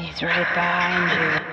He's right behind you.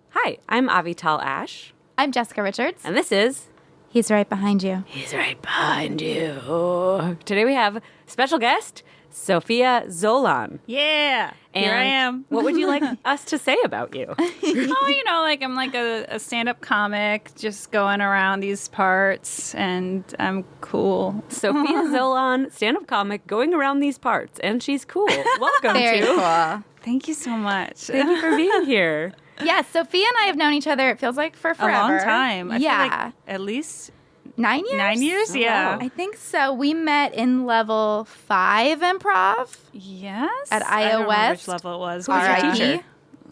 Hi, I'm Avital Ash. I'm Jessica Richards. And this is He's Right Behind You. He's Right Behind You. Today we have special guest, Sophia Zolan. Yeah, And here I am. What would you like us to say about you? I'm like a stand-up comic, just going around these parts, and I'm cool. Sophia Zolan, stand-up comic, going around these parts, and she's cool. Welcome Very to. cool. Thank you so much. Thank you for being here. Yes, Sophia and I have known each other, it feels like, for A forever. long time. I feel yeah. like at least 9 years? 9 years, Oh, yeah. wow. I think so. We met in level 5 improv. Yes. At I don't remember iOS. which level it was. Who was your R.I.P. teacher?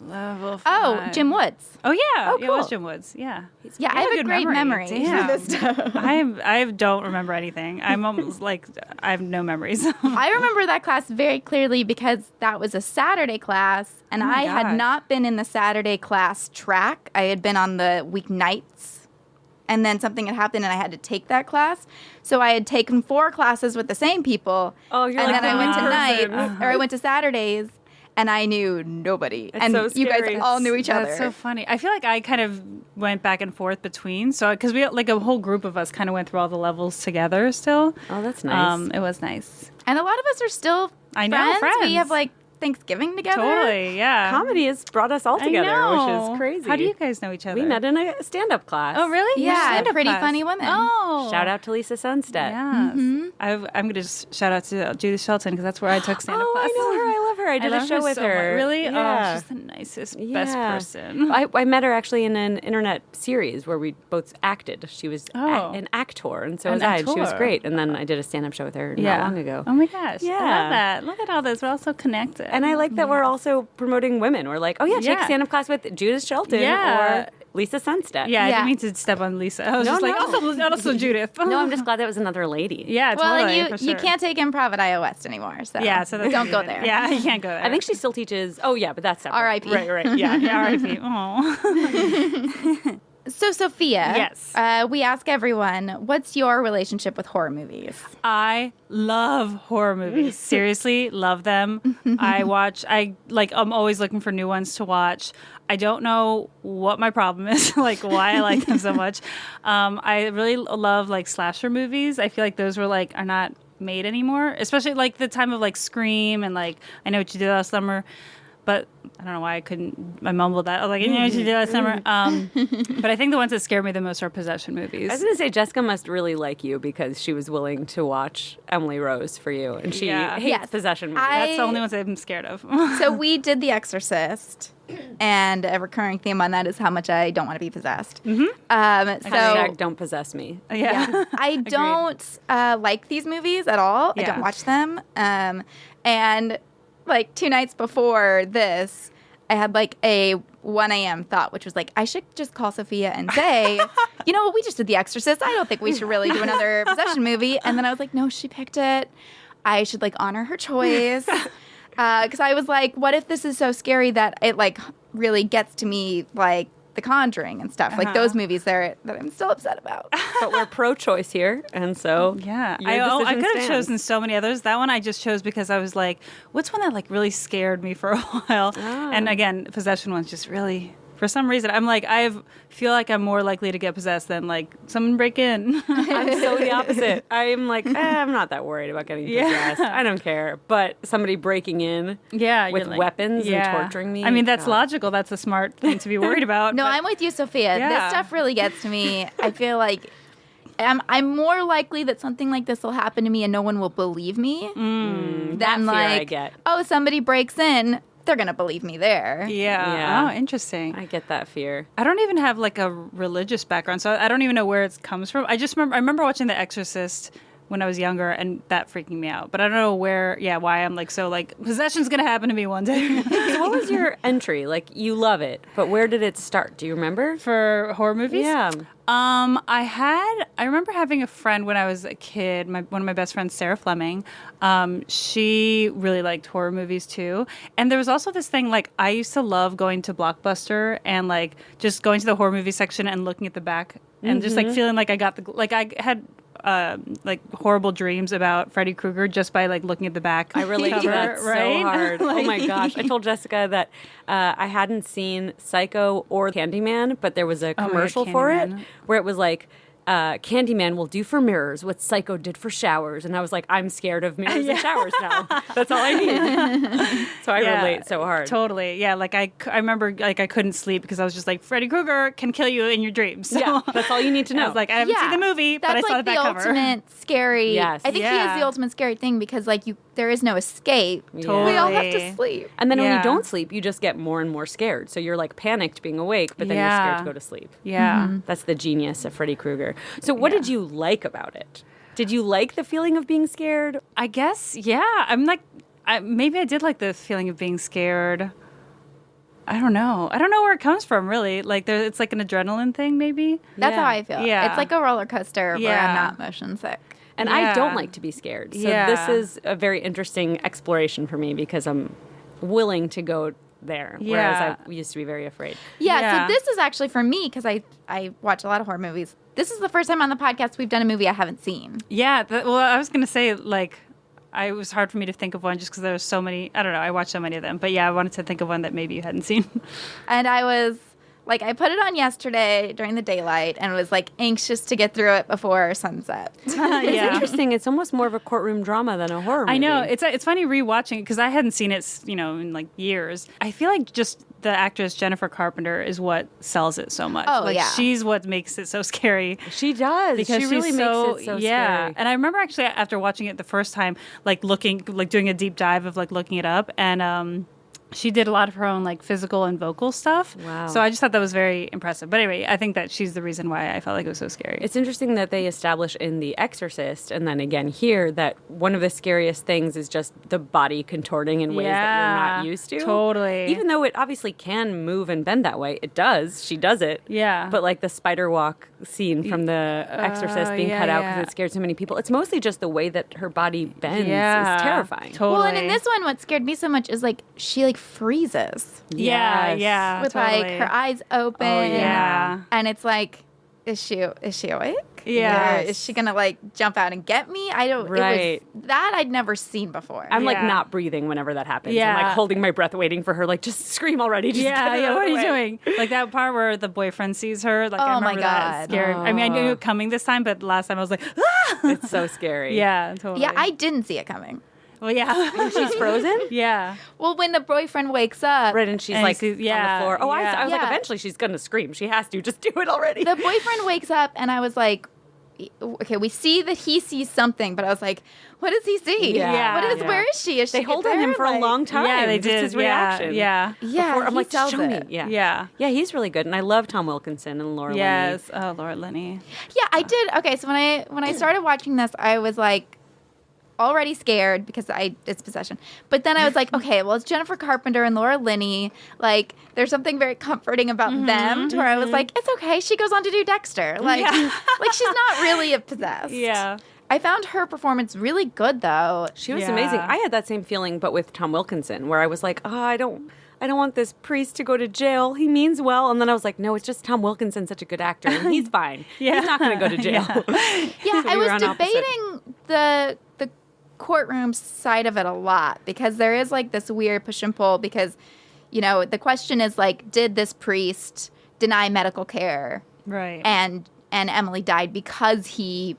Level 5. Oh, Jim Woods. Oh, yeah. Oh, Yeah, it was cool. Jim Woods. Yeah. Yeah, You I have a good great memory Damn. for this stuff. I don't remember anything. I'm almost like, I have no memories. I remember that class very clearly because that was a Saturday class, and Oh my I had gosh. not been in the Saturday class track. I had been on the weeknights, and then something had happened, and I had to take that class. So I had taken 4 classes with the same people. Oh, you're and like then I the went to one night, person. or I went to Saturdays, and I knew nobody. It's and so you guys scary. all knew each other. That's so funny. I feel like I kind of went back and forth between. So, because we, like a whole group of us kind of went through all the levels together still. Oh, that's nice. It was nice. And a lot of us are still I know, friends. We have like Thanksgiving together. Totally, yeah. Comedy has brought us all I together, know. which is crazy. How do you guys know each other? We met in a stand-up class. Oh, really? Yeah, Stand-up Pretty class. Funny Women. Oh. Shout out to Lisa Sunstead. Yes. I'm going to just shout out to Judith Shelton because that's where I took stand-up Oh, class. I know her. I love her. I did a love show with so her. much. Really? Yeah. Oh, she's the nicest, best Yeah. person. I met her actually in an internet series where we both acted. She was Oh. an actor, and so An was I. And she was actor. great. And then I did a stand-up show with her not long ago. Oh my gosh. Yeah. I love that. Look at all this. We're all so connected. And I like that we're also promoting women. We're like, oh yeah, take Yeah. a stand-up class with Judith Shelton Yeah. or Lisa Sunstead. Yeah, I Yeah. didn't mean to step on Lisa. I was No, just like, no. also Judith. No, I'm just glad that was another lady. Yeah, Well, totally. and for you sure. can't take improv at iOS anymore, so Yeah, so that's don't go good. there. Yeah, you can't go there. I think she still teaches. Oh yeah, but that's separate. R.I.P. Right. Yeah. Yeah, R.I.P. Oh. So, Sophia, Yes. we ask everyone, what's your relationship with horror movies? I love horror movies. Seriously, love them. I'm always looking for new ones to watch. I don't know what my problem is, like why I like them so much. I really love like slasher movies. I feel like those are not made anymore, especially like the time of like Scream and like I Know What You Did Last Summer. But I don't know why I mumbled that. I was like, I know what you did last summer. But I think the ones that scare me the most are possession movies. I was going to say, Jessica must really like you because she was willing to watch Emily Rose for you. And she Yeah. hates Yes. possession movies. That's the only ones I'm scared of. So, we did The Exorcist, and a recurring theme on that is how much I don't want to be possessed. Hashtag don't possess me. Yeah. I don't like these movies at all. I Yeah. don't watch them. And like 2 nights before this, I had like a 1 a.m. thought, which was like, I should just call Sophia and say, you know what, we just did The Exorcist. I don't think we should really do another possession movie. And then I was like, no, she picked it. I should like honor her choice. Because I was like, what if this is so scary that it like really gets to me like The Conjuring and stuff. Like those movies there that I'm still upset about. But we're pro-choice here, and so Yeah, your I decision could have stands. chosen so many others. That one I just chose because I was like, what's one that like really scared me for a while? And again, possession one's just really, for some reason, I'm like, feel like I'm more likely to get possessed than like someone break in. I'm so the opposite. I'm like, I'm not that worried about getting possessed. I don't care. But somebody breaking in Yeah, with you're like- weapons and torturing me. I mean, that's God. logical. That's a smart thing to be worried about. No, but- I'm with you, Sophia. Yeah. This stuff really gets to me. I feel like I'm more likely that something like this will happen to me and no one will believe me than that fear like, I get. oh, somebody breaks in, they're going to believe me there. Yeah. Yeah. Oh, interesting. I get that fear. I don't even have like a religious background, so I don't even know where it comes from. I remember watching The Exorcist when I was younger, and that freaking me out. But I don't know why I'm like so like possession's gonna happen to me one day. So what was your entry? Like, you love it, but where did it start? Do you remember? For horror movies? Yeah. I remember having a friend when I was a kid, one of my best friends, Sarah Fleming. She really liked horror movies too. And there was also this thing, like, I used to love going to Blockbuster and like just going to the horror movie section and looking at the back and just like feeling like I got I had like horrible dreams about Freddy Krueger just by like looking at the back. I relate to cover, that so right? hard. Oh my gosh. I told Jessica that I hadn't seen Psycho or Candyman, but there was a my God, commercial for it Candyman. where it was like, Candyman will do for mirrors what Psycho did for showers. And I was like, I'm scared of mirrors and showers now. That's all I need. So I relate so hard. Totally. Yeah. Like I remember like I couldn't sleep because I was just like, Freddy Krueger can kill you in your dreams. So Yeah, that's all you need to know. I was like, I haven't seen the movie, but I That's saw like the the back cover. ultimate scary. Yes. I think he is the ultimate scary thing because like there is no escape. Totally. We all have to sleep. And then when Yeah. you don't sleep, you just get more and more scared. So you're like panicked being awake, but then you're scared to go to sleep. Yeah. That's the genius of Freddy Krueger. So what did you like about it? Did you like the feeling of being scared? I guess, yeah. I'm like, maybe I did like the feeling of being scared. I don't know. I don't know where it comes from, really. Like, it's like an adrenaline thing, maybe. That's Yeah. how I feel. Yeah. It's like a roller coaster where Yeah. I'm not motion sick. And I don't Yeah. like to be scared. So Yeah. this is a very interesting exploration for me because I'm willing to go there, whereas Yeah. I used to be very afraid. Yeah, Yeah. so this is actually for me because I watch a lot of horror movies. This is the first time on the podcast we've done a movie I haven't seen. Yeah. Well, I was going to say, like, it was hard for me to think of one just because there was so many. I don't know. I watched so many of them. But yeah, I wanted to think of one that maybe you hadn't seen. And I was like, I put it on yesterday during the daylight and was like anxious to get through it before sunset. It's Yeah. interesting. It's almost more of a courtroom drama than a horror movie. I know it's funny rewatching it because I hadn't seen it, in like years. I feel like just the actress Jennifer Carpenter is what sells it so much. Oh, like, yeah. she's what makes it so scary. She does. Because she really she's makes so, it so yeah. scary. And I remember actually after watching it the first time, like doing a deep dive of like looking it up, and she did a lot of her own like physical and vocal stuff. Wow. So I just thought that was very impressive. But anyway, I think that she's the reason why I felt like it was so scary. It's interesting that they establish in The Exorcist and then again here that one of the scariest things is just the body contorting in ways that you're not used to. Totally. Even though it obviously can move and bend that way, it does. She does it. Yeah. But like the spider walk scene from The Exorcist being yeah, cut out yeah. because it scared so many people, it's mostly just the way that her body bends Yeah. is terrifying. Totally. Well, and in this one, what scared me so much is like she like freezes Yeah, Yes. yeah. with totally. like her eyes open. Oh, Yeah. And it's like, is she awake? Yeah. Or is she gonna like jump out and get me? I don't. Right. It was, that I'd never seen before. I'm like Yeah. not breathing whenever that happens. I'm Yeah. like holding my breath, waiting for her, like just scream already. Just Yeah, get it yeah. out What are of you the way. doing? Like that part where the boyfriend sees her. Like I Oh, my remember that God. scared. I mean, I knew it coming this time, but last time I was like, ah! It's so scary. Yeah, totally. yeah, I didn't see it coming. Well, yeah. She's frozen? Yeah. Well, when the boyfriend wakes up, Right, and she's And like she's- on yeah, the floor. Oh, yeah. I was like, Yeah. eventually she's gonna scream. She has to. Just do it already. the boyfriend wakes up, and I was like, okay, we see that he sees something, but I was like, what does he see? Yeah. What is? Yeah. Where is she? Is she They hold there? on him for a Like- long time. Yeah, they just did. his reaction. Yeah. Yeah, Before, I'm he like, just sells show me. it. Yeah. Yeah. Yeah, he's really good, and I love Tom Wilkinson and Laura Linney. Yes. Oh, Laura Linney. Yeah, I did. Okay, so when I started watching this, I was like already scared because it's possession. But then I was like, okay, well, it's Jennifer Carpenter and Laura Linney. Like, there's something very comforting about them to where I was like, it's okay. She goes on to do Dexter. Like, like she's not really possessed. Yeah. I found her performance really good though. She was Yeah. amazing. I had that same feeling, but with Tom Wilkinson, where I was like, oh, I don't want this priest to go to jail. He means well. And then I was like, no, it's just Tom Wilkinson's such a good actor, and he's fine. Yeah. He's not going to go to jail. Yeah, So I we were was on opposite. debating the courtroom side of it a lot because there is like this weird push and pull because, you know, the question is like, did this priest deny medical care? Right. And Emily died because he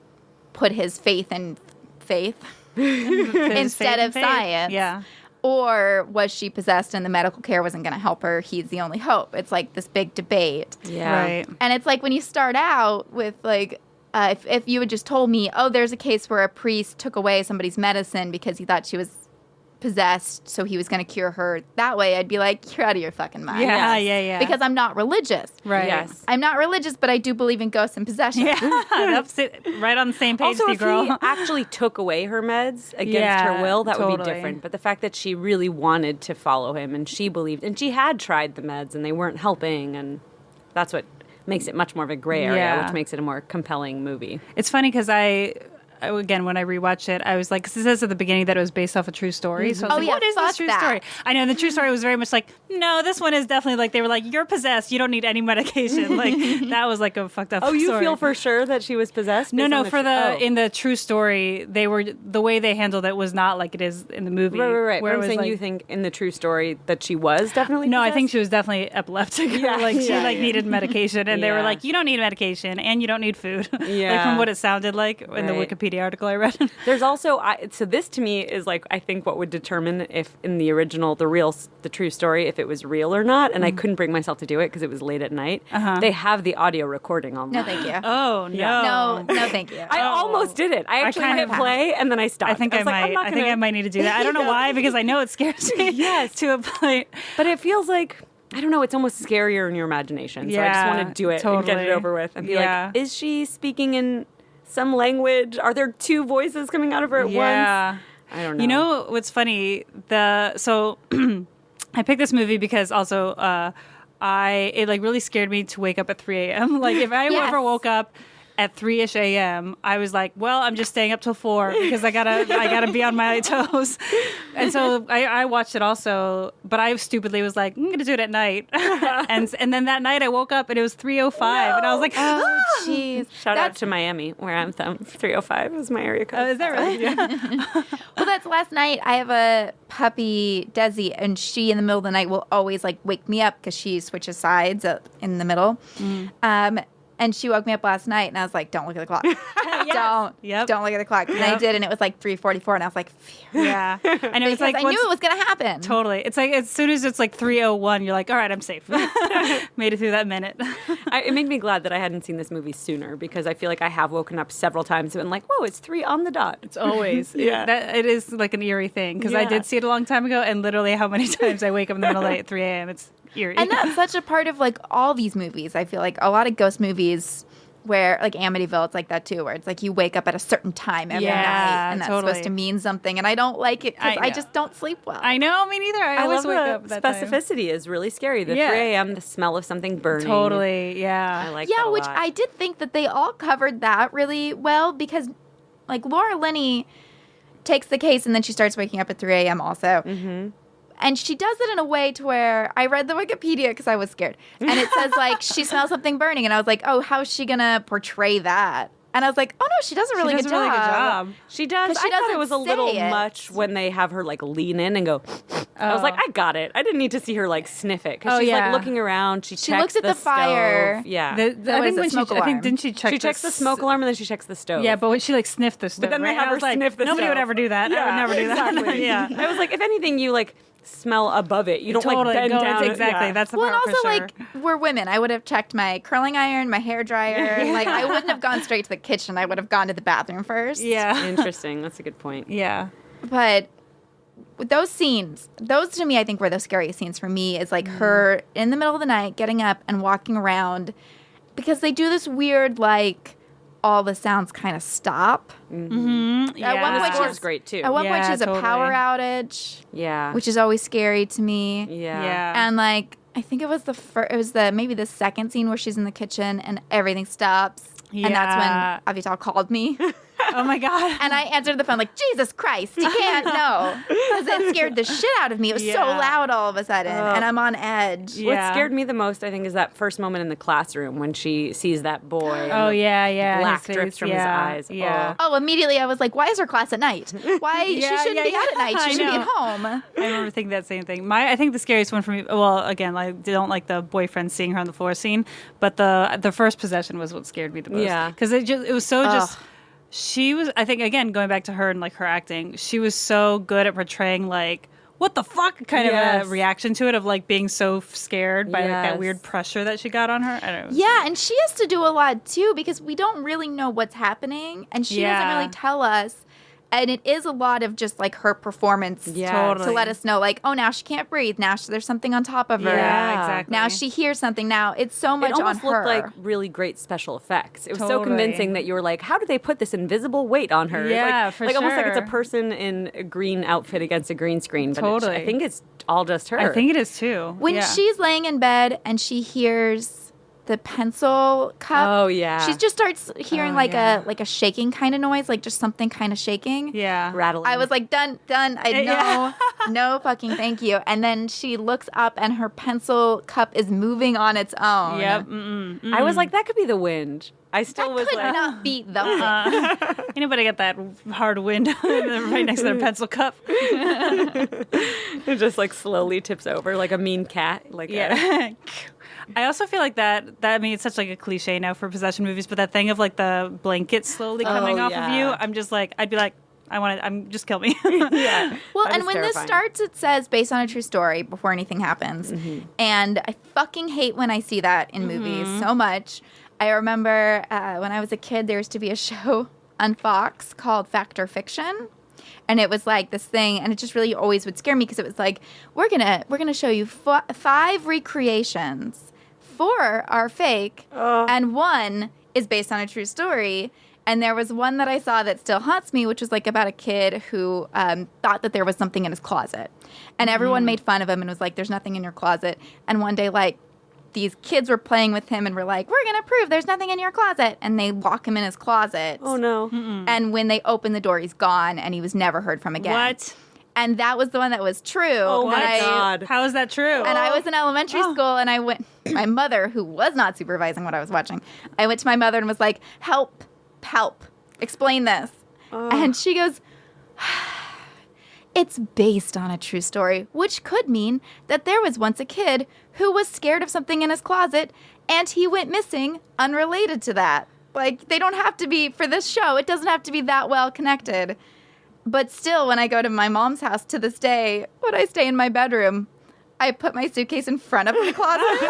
put his faith in faith instead of science. Yeah. Or was she possessed and the medical care wasn't going to help her? He's the only hope. It's like this big debate. Yeah. Right. And it's like when you start out with like, if you had just told me, oh, there's a case where a priest took away somebody's medicine because he thought she was possessed, so he was going to cure her that way, I'd be like, you're out of your fucking mind. Yeah. Yes. Yeah. Yeah. Because I'm not religious. right. Yes. I'm not religious, but I do believe in ghosts and possession. Yeah. That's it. Right on the same page, Also, with you, if girl. he actually took away her meds against Yeah, her will, that would be totally. different. But the fact that she really wanted to follow him and she believed, and she had tried the meds and they weren't helping, and that's what makes it much more of a gray area, Yeah. which makes it a more compelling movie. It's funny because I again, when I rewatched it, I was like, because it says at the beginning that it was based off a true story. So I was like, what is this fuck true that. story? I know the true story was very much like, no, this one is definitely like, they were like, you're possessed. You don't need any medication. Like, that was like a fucked up Oh, you story. feel for sure that she was possessed? No, based on in the true story, the way they handled it was not like it is in the movie. Right. Where I'm it was saying like, you think in the true story that she was definitely no, I possessed? think she was definitely epileptic. Yeah, Like she yeah. needed medication, and they were Yeah. like, "You don't need medication, and you don't need food." Like Yeah. from what it sounded like in the Right. Wikipedia article I read. There's also so this to me is like I think what would determine if in the original the true story if it was real or not, and I couldn't bring myself to do it because it was late at night. They have the audio recording online. No, thank you. Oh no! No, thank you. I almost did it. I actually kind hit of- play and then I stopped. I think I was like, I'm might. not I think gonna- I might need to do that. I don't know why, because I know it scares me. Yes. to a point. But it feels like I don't know. It's almost scarier in your imagination. So I just Yeah, want to do it and get it totally. over with and be Yeah. like, is she speaking in some language? Are there two voices coming out of her at Yeah. once? I don't know. You know what's funny? So I picked this movie because also it like really scared me to wake up at 3 a.m. Like if I Yes. ever woke up at 3-ish a.m., I was like, well, I'm just staying up till 4 because I gotta be on my toes. And so I watched it also, but I stupidly was like, I'm gonna do it at night. and then that night I woke up and it was 3:05, and I was like, Oh, jeez. Shout out to Miami, where I'm from. 305 is my area code. is that right? Yeah. Well, that's last night. I have a puppy, Desi, and she in the middle of the night will always like wake me up because she switches sides in the middle. And she woke me up last night, and I was like, "Don't look at the clock. Yep. Don't look at the clock." And I Yep. did, and it was like 3:44, and I was like, "Phew." Yeah. And it was Because like I knew it was gonna happen. Totally. It's like as soon as it's like 3:01, you're like, all right, I'm safe. Made it through that minute. It made me glad that I hadn't seen this movie sooner because I feel like I have woken up several times and been like, whoa, it's 3 on the dot. It's always. Yeah. It is like an eerie thing because I Yeah. did see it a long time ago, and literally how many times I wake up in the middle of the night at 3 a.m. It's eerie. And that's such a part of like all these movies. I feel like a lot of ghost movies where like Amityville, it's like that too, where it's like you wake up at a certain time every Yeah, night, and that's totally. supposed to mean something. And I don't like it because I I know. just don't sleep well. I know, me neither. I I always love wake the up at that time. specificity is really scary. The Yeah. 3 a.m., the smell of something burning. Totally, yeah. I like that Yeah, a which lot. I did think that they all covered that really well because, like, Laura Linney takes the case and then she starts waking up at 3 a.m. also. Mm-hmm. And she does it in a way to where I read the Wikipedia because I was scared. And it says, like, she smells something burning. And I was like, oh, how is she going to portray that? And I was like, oh, no, she does a really, She does good, a really job. good job. She does. 'Cause she I thought it doesn't was a little say it. much when they have her like lean in and go. I was like, I got it. I didn't need to see her like sniff it because Oh, she's yeah. like looking around. She checks looks at the fire. stove. Yeah. I was think a when she, smoke I think alarm. didn't she check? She checks the smoke alarm and then she checks the stove. Yeah, but when she like sniffed the stove. But then they right? have I her was like, sniff the nobody would stove. ever do that. I would Yeah, never do that. exactly. Yeah. I was like, if anything, you like smell above it. You don't Totally. like bend Go- down. Exactly. Yeah. That's the Well, and part also, for sure. like, we're women. I would have checked my curling iron, my hair dryer. Like, I wouldn't have gone straight to the kitchen. I would have gone to the bathroom first. yeah. Interesting. That's a good point. Yeah. But with those scenes, those to me, I think were the scariest scenes for me. Is like her in the middle of the night getting up and walking around because they do this weird, like, all the sounds kind of stop. Mm-hmm. At one The point, score's she's great too. At one point, Yeah, she has totally. a power outage, Yeah. which is always scary to me. Yeah. Yeah. And like, I think it was maybe the second scene where she's in the kitchen and everything stops. And that's Yeah. when Avital called me. Oh my god. And I answered the phone like, Jesus Christ, you can't know. Because it scared the shit out of me. It was so Yeah. loud all of a sudden. And I'm on edge. Yeah. What scared me the most, I think, is that first moment in the classroom when she sees that boy. and Oh the yeah, yeah. black his drips face, from his yeah, eyes. Yeah. Oh, immediately I was like, why is her class at night? Why? she Yeah, shouldn't yeah, be out at night. yeah. She I should be know. at home. I remember thinking that same thing. I think the scariest one for me. Well, again, I don't like the boyfriend seeing her on the floor scene, but the first possession was what scared me the most. Yeah. because it was so just. She was, I think, again, going back to her and like her acting, she was so good at portraying like, what the fuck kind Yes. of a reaction to it of like being so scared by like that Yes. weird pressure that she got on her. I don't know. Yeah, and she has to do a lot too because we don't really know what's happening. And she doesn't Yeah. really tell us. And it is a lot of just like her performance Yeah. Totally. to let us know, like, oh, now she can't breathe. Now there's something on top of her. Yeah, exactly. Now she hears something. Now it's so much It almost on her. looked like really great special effects. It was so Totally. convincing that you were like, how do they put this invisible weight on her? Yeah, like, for like almost like it's a sure. person in a green outfit against a green screen. But Totally. I think it's all just her. I think it is too. when Yeah. she's laying in bed and she hears the pencil cup. Oh, yeah. She just starts hearing a shaking kind of noise, like just something kind of shaking. Yeah. Rattling. I was like, done. No fucking thank you. And then she looks up and her pencil cup is moving on its own. Yep. I was like, that could be the wind. I still That was could like, not be the wind. Anybody get that hard wind right next to their pencil cup? it just like slowly tips over like a mean cat. Like I also feel like that I mean, it's such like a cliche now for possession movies, but that thing of like the blanket slowly coming off of you, I'm just like, I'd be like, just kill me. yeah. Well, That and is when terrifying. this starts, it says based on a true story before anything happens. And I fucking hate when I see that in movies so much. I remember when I was a kid, there used to be a show on Fox called Fact or Fiction. And it was like this thing, and it just really always would scare me because it was like, we're gonna show you 5 recreations. 4 are fake, and 1 is based on a true story. And there was one that I saw that still haunts me, which was like about a kid who thought that there was something in his closet. And everyone made fun of him and was like, there's nothing in your closet. And one day, like, these kids were playing with him and were like, we're going to prove there's nothing in your closet. And they lock him in his closet. Oh, no. And when they open the door, he's gone and he was never heard from again. What? And that was the one that was true. Oh, And my God. How is that true? And I was in elementary school, and I went, my mother, who was not supervising what I was watching, I went to my mother and was like, help, explain this. And she goes, it's based on a true story, which could mean that there was once a kid who was scared of something in his closet, and he went missing unrelated to that. Like, they don't have to be, for this show, it doesn't have to be that well connected. But still, when I go to my mom's house to this day, when I stay in my bedroom, I put my suitcase in front of the closet,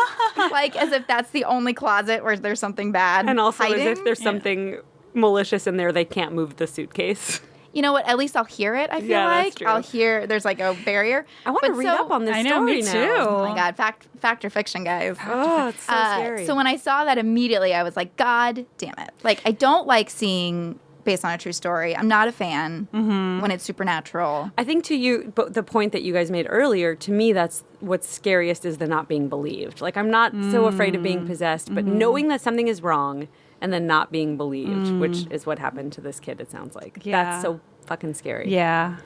like as if that's the only closet where there's something bad. And also hiding. as if there's something malicious in there, they can't move the suitcase. You know what? At least I'll hear it. I feel Yeah, that's like true. I'll hear. There's like a barrier. I want to But read so- up on this I know, story me now. too. Oh my God, fact or fiction, guys. Oh, it's so scary. So when I saw that immediately, I was like, God damn it! Like, I don't like seeing based on a true story. I'm not a fan when it's supernatural. I think to you, but the point that you guys made earlier, to me, that's what's scariest is the not being believed. Like, I'm not so afraid of being possessed, but knowing that something is wrong and then not being believed, which is what happened to this kid, it sounds like. Yeah. That's so fucking scary. Yeah.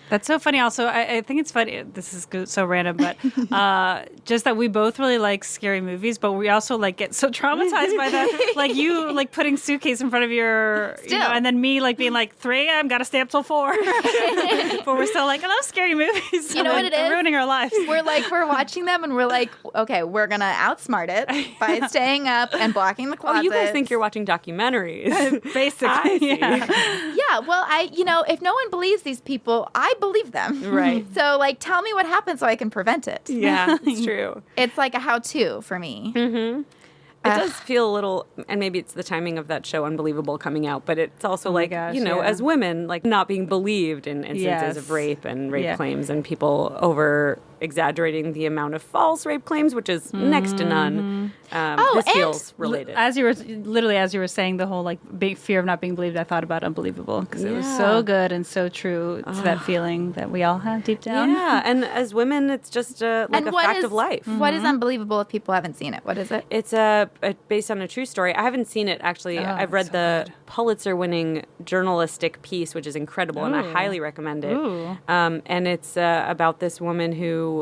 That's so funny. Also, I think it's funny. This is so random, but just that we both really like scary movies, but we also like get so traumatized by that. Like you like putting suitcase in front of your, you know, and then me like being like 3 a.m. got to stay up till 4. But we're still like, I love scary movies. You know what it They're is? ruining our lives. We're watching them and we're like, okay, we're gonna outsmart it by staying up and blocking the closet. Oh, you guys think you're watching documentaries. Basically, I see. Yeah, well, if no one believes these people, I believe them. Right. So, like, tell me what happened so I can prevent it. Yeah, it's true. It's like a how-to for me. It does feel a little, and maybe it's the timing of that show Unbelievable coming out, but it's also like, gosh, you know, yeah. as women, like not being believed in instances Yes. of rape and rape Yeah. claims and people over exaggerating the amount of false rape claims, which is next to none. This and feels related. As you were saying the whole like big fear of not being believed, I thought about Unbelievable because it was Yeah. so good and so true to that feeling that we all have deep down. Yeah, and as women, it's just like And a what fact is- of life. What is unbelievable if people haven't seen it? What is it? It's based on a true story. I haven't seen it actually. I've read so the Pulitzer-winning journalistic piece, which is incredible, and I highly recommend it. Ooh. And it's about this woman who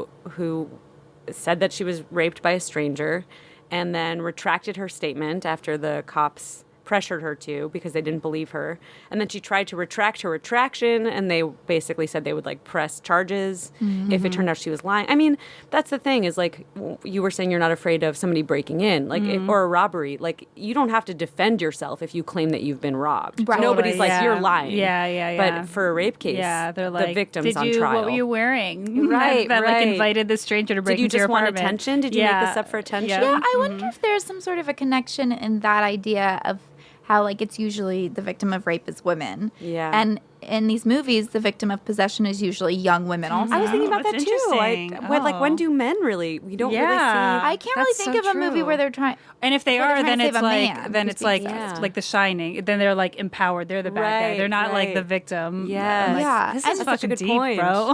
said that she was raped by a stranger, and then retracted her statement after the cops pressured her to because they didn't believe her. And then she tried to retract her retraction, and they basically said they would like press charges if it turned out she was lying. I mean, that's the thing is like you were saying you're not afraid of somebody breaking in, like or a robbery. Like you don't have to defend yourself if you claim that you've been robbed. Right. Nobody's Totally, like you're lying. Yeah. But for a rape case, they're like, the victim's did on you, trial. What were you wearing? Right, that like right. invited the stranger to break Did you into your just want apartment. attention? Did you make this up for attention? Yeah, I wonder if there's some sort of a connection in that idea of how like it's usually the victim of rape is women. Yeah. And in these movies, the victim of possession is usually young women also. I was thinking about That's that too. interesting. When do men really? We don't really see. I can't really That's think so of a movie true. where they're trying. And if they Where they're are, trying then to it's save a like man who's being possessed. like The Shining. Then they're like empowered. They're the bad guy. Right, They're not like right. the victim. Yes. I'm like, Yeah. This And is that's such a fucking good deep, point. bro.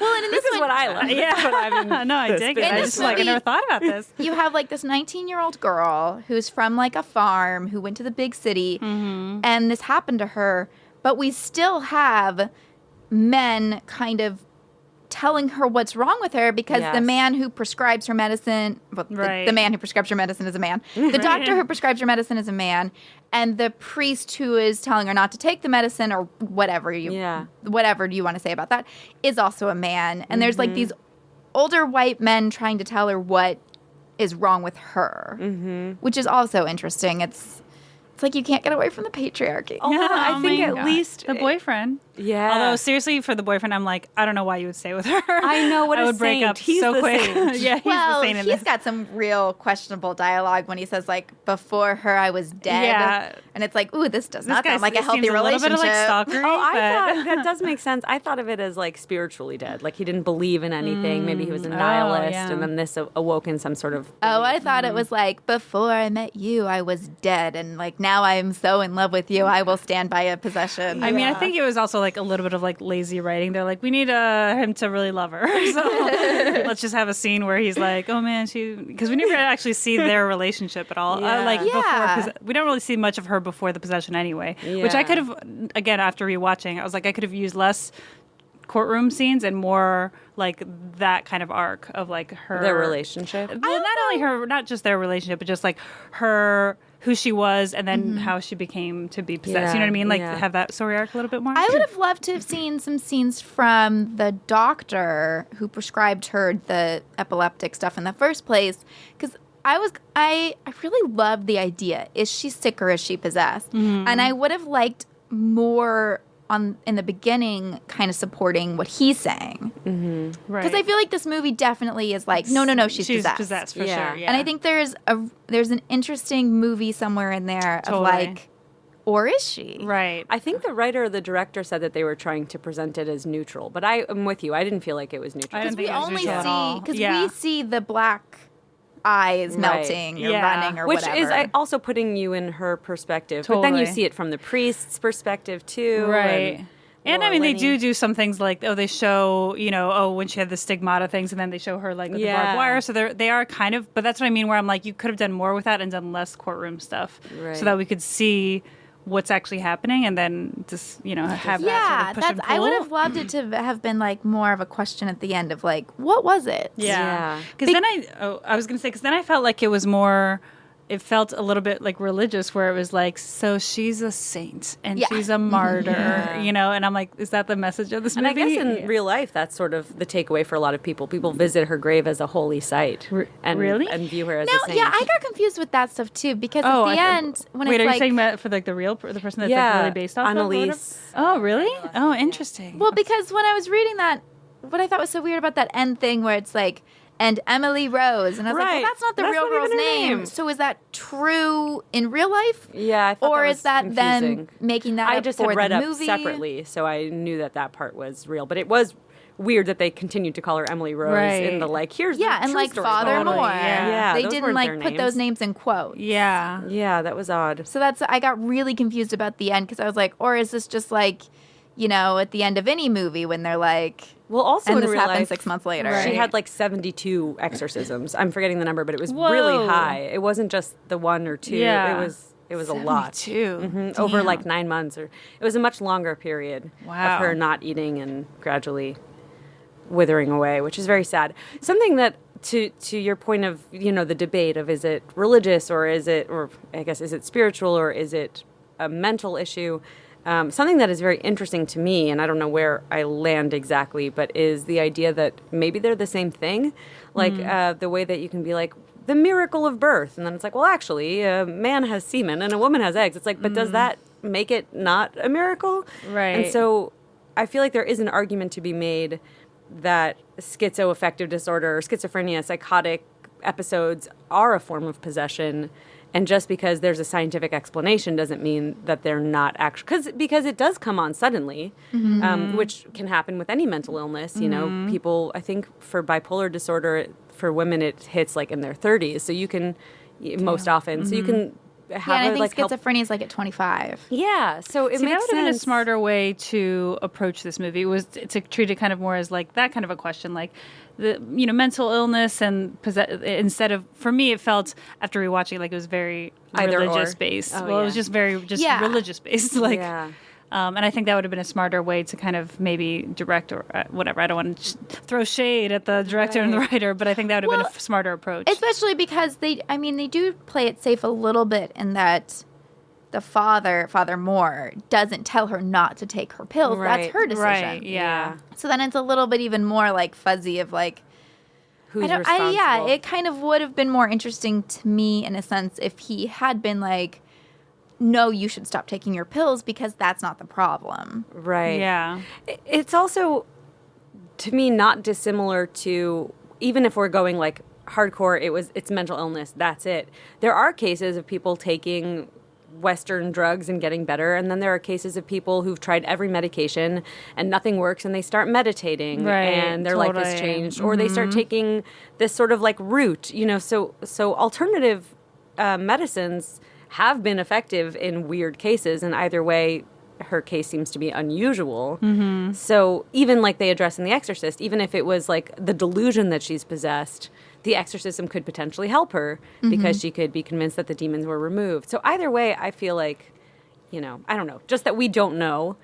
Well, and in This is what I love. Yeah. That's what I've No, I dig it. In I this just like I movie- never thought about this. you have like this 19-year-old girl who's from like a farm who went to the big city, and this happened to her. But we still have men kind of telling her what's wrong with her because the Yes. man who prescribes her medicine, well, Right. the man who prescribes her medicine is a man. The doctor who prescribes her medicine is a man, and the priest who is telling her not to take the medicine or whatever you want to say about that is also a man. And there's like these older white men trying to tell her what is wrong with her, which is also interesting. It's like you can't get away from the patriarchy. Although I Oh think my at God. least the boyfriend. Yeah. Although seriously, for the boyfriend, I'm like, I don't know why you would stay with her. I know, what I a would break saint. up He's so the quick. saint. Yeah, he's Well, the saint in he's this. got some real questionable dialogue when he says like, "Before her, I was dead," Yeah. and it's like, "Ooh, this does This not guy sound like a healthy seems relationship." A little bit of like stalkery. Oh, I but thought that does make sense. I thought of it as like spiritually dead. Like he didn't believe in anything. Maybe he was a nihilist, yeah. and then this awoke in some sort of. Oh, I thought it was like, "Before I met you, I was dead, and like now I'm so in love with you, I will stand by a possession." I mean, I think it was also like a little bit of like lazy writing. They're like, we need him to really love her, so let's just have a scene where he's like, oh man, because we never actually see their relationship at all. Yeah. Like Yeah. before, we don't really see much of her before the possession anyway. Which I Yeah. could have, again, after rewatching, I was like, I could have used less courtroom scenes and more like that kind of arc of like her Their relationship. Well, not only her, not just their relationship, but just like her, who she was, and then how she became to be possessed. Yeah, You know what I mean? Like yeah. have that story arc a little bit more. I would have loved to have seen some scenes from the doctor who prescribed her the epileptic stuff in the first place, because I really loved the idea. Is she sick or is she possessed? And I would have liked more in the beginning, kind of supporting what he's saying, right. because I feel like this movie definitely is like, no, she's possessed. for Yeah. sure. Yeah. And I think there's an interesting movie somewhere in there of Totally. like, or is she? right. I think the writer or the director said that they were trying to present it as neutral, but I am with you. I didn't feel like it was neutral. I didn't We think it was only neutral at all. see because Yeah. we see the black eyes Right. melting or Yeah. running or Which whatever. is also putting you in her perspective. But then you Totally. see it from the priest's perspective too. Right. And I mean, they Lenny. do some things like, they show, when she had the stigmata things, and then they show her like with the Yeah. barbed wire. So they are kind of, but that's what I mean, where I'm like, you could have done more with that and done less courtroom stuff, Right. so that we could see what's actually happening, and then just have that yeah, sort of push and that's. I pull. would have loved it to have been like more of a question at the end of like, what was it? Yeah. Because then I was going to say, because then I felt like it was more, it felt a little bit like religious, where it was like, so she's a saint and Yeah. she's a martyr, Yeah. and I'm like, is that the message of this And I movie? guess in real life, that's sort of the takeaway for a lot of people. People visit her grave as a holy site, and really? and view her as No, a saint. yeah, I got confused with that stuff too because Oh, at the I- end when Wait, it's are like, you saying that for like the person that's Yeah, like really based off of? or whatever? Annalise. Oh, really? Oh, interesting. well, because when I was reading that, what I thought was so weird about that end thing where it's like, and Emily Rose, and I was like, Right. well, that's not the That's real not even girl's her name. name. So is that true in real life? Yeah, I thought Or that is was that confusing. them making that I up just for had read the up movie? separately, so I knew that part was real. But it was weird that they continued to call her Emily Rose Right. in the like, here's Yeah, the and true like story Father behind it. Moore. Yeah, They those didn't weren't like their put those names in quotes. yeah. Yeah, that was odd. So I got really confused about the end because I was like, or is this just like, at the end of any movie when they're like, Well, also and in this real happened life, 6 months later. she Right. had like 72 exorcisms. I'm forgetting the number, but it was Whoa. really high. It wasn't just the one or two. Yeah. It was a lot. 72. Over like 9 months, or it was a much longer period Wow. of her not eating and gradually withering away, which is very sad. Something that to your point of the debate of is it religious or is it spiritual or is it a mental issue? Something that is very interesting to me, and I don't know where I land exactly, but is the idea that maybe they're the same thing, like the way that you can be like the miracle of birth, and then it's like, well, actually, a man has semen and a woman has eggs. It's like, but does that make it not a miracle? Right. And so I feel like there is an argument to be made that schizoaffective disorder or schizophrenia, psychotic episodes are a form of possession, And just because there's a scientific explanation doesn't mean that they're not actually, because it does come on suddenly, which can happen with any mental illness. You know, people, I think for bipolar disorder, for women, it hits like in their 30s. So you can, most often, so you can have and I think like schizophrenia is like at 25. Yeah, so it See, makes that would have been a sense. smarter way to approach this movie. Was to treat it kind of more as like that kind of a question, like the mental illness and instead of, for me, it felt after rewatching like it was very Either religious or. based. Oh, Well, it was yeah. just very religious based. Like, Yeah. and I think that would have been a smarter way to kind of maybe direct or whatever. I don't want to throw shade at the director and the writer, but I think that would have been a smarter approach. Especially because they do play it safe a little bit in that the Father Moore, doesn't tell her not to take her pills. Right. That's her decision. Right, yeah. So then it's a little bit even more like fuzzy of like, Who's responsible? yeah, it kind of would have been more interesting to me in a sense if he had been like, no, you should stop taking your pills because that's not the problem. Right. Yeah. It's also, to me, not dissimilar to, even if we're going like hardcore, it's mental illness, that's it. There are cases of people taking Western drugs and getting better, and then there are cases of people who've tried every medication and nothing works, and they start meditating, Right, and their life has changed, or they start taking this sort of like route, so alternative medicines have been effective in weird cases, and either way, her case seems to be unusual. So even like they address in The Exorcist, even if it was like the delusion that she's possessed, the exorcism could potentially help her because she could be convinced that the demons were removed. So either way, I feel like, I don't know, just that we don't know.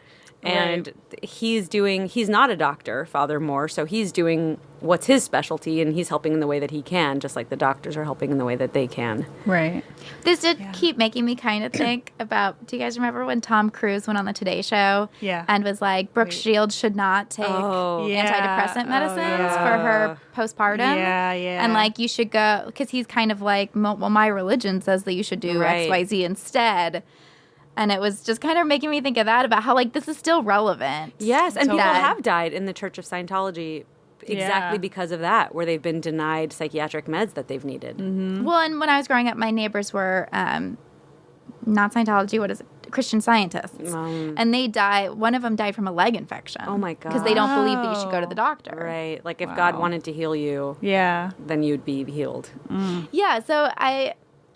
And he's not a doctor, Father Moore, so he's doing what's his specialty, and he's helping in the way that he can, just like the doctors are helping in the way that they can. Right. This did keep making me kind of think about, do you guys remember when Tom Cruise went on the Today Show? Yeah. And was like, Brooke Shields should not take antidepressant medicines for her postpartum. Yeah, yeah. And like, you should go, because he's kind of like, well, my religion says that you should do Right. XYZ instead. And it was just kind of making me think of that, about how like this is still relevant. Yes, and people That- have died in the Church of Scientology exactly because of that, where they've been denied psychiatric meds that they've needed. Well, and when I was growing up, my neighbors were not Scientology, what is it? Christian Scientists. And they died, one of them died from a leg infection. Oh my God. Because they don't believe that you should go to the doctor. Right. Like if God wanted to heal you, Yeah. then you'd be healed. Yeah, so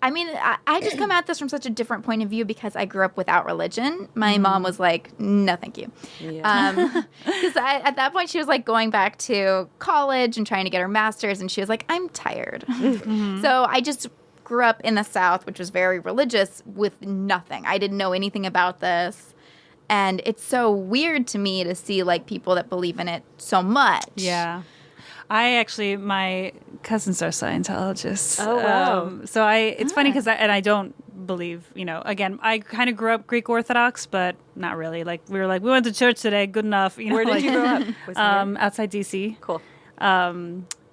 I mean, I just come at this from such a different point of view because I grew up without religion. My mom was like, no, thank you. Yeah. Because at that point, she was like going back to college and trying to get her master's, and she was like, I'm tired. So I just grew up in the South, which was very religious, with nothing. I didn't know anything about this. And it's so weird to me to see like people that believe in it so much. Yeah. My cousins are Scientologists. Oh, wow. So it's funny because I don't believe, again, I kind of grew up Greek Orthodox, but not really. Like we went to church today, good enough. Where did you grow up? Was it here? Outside DC. Cool.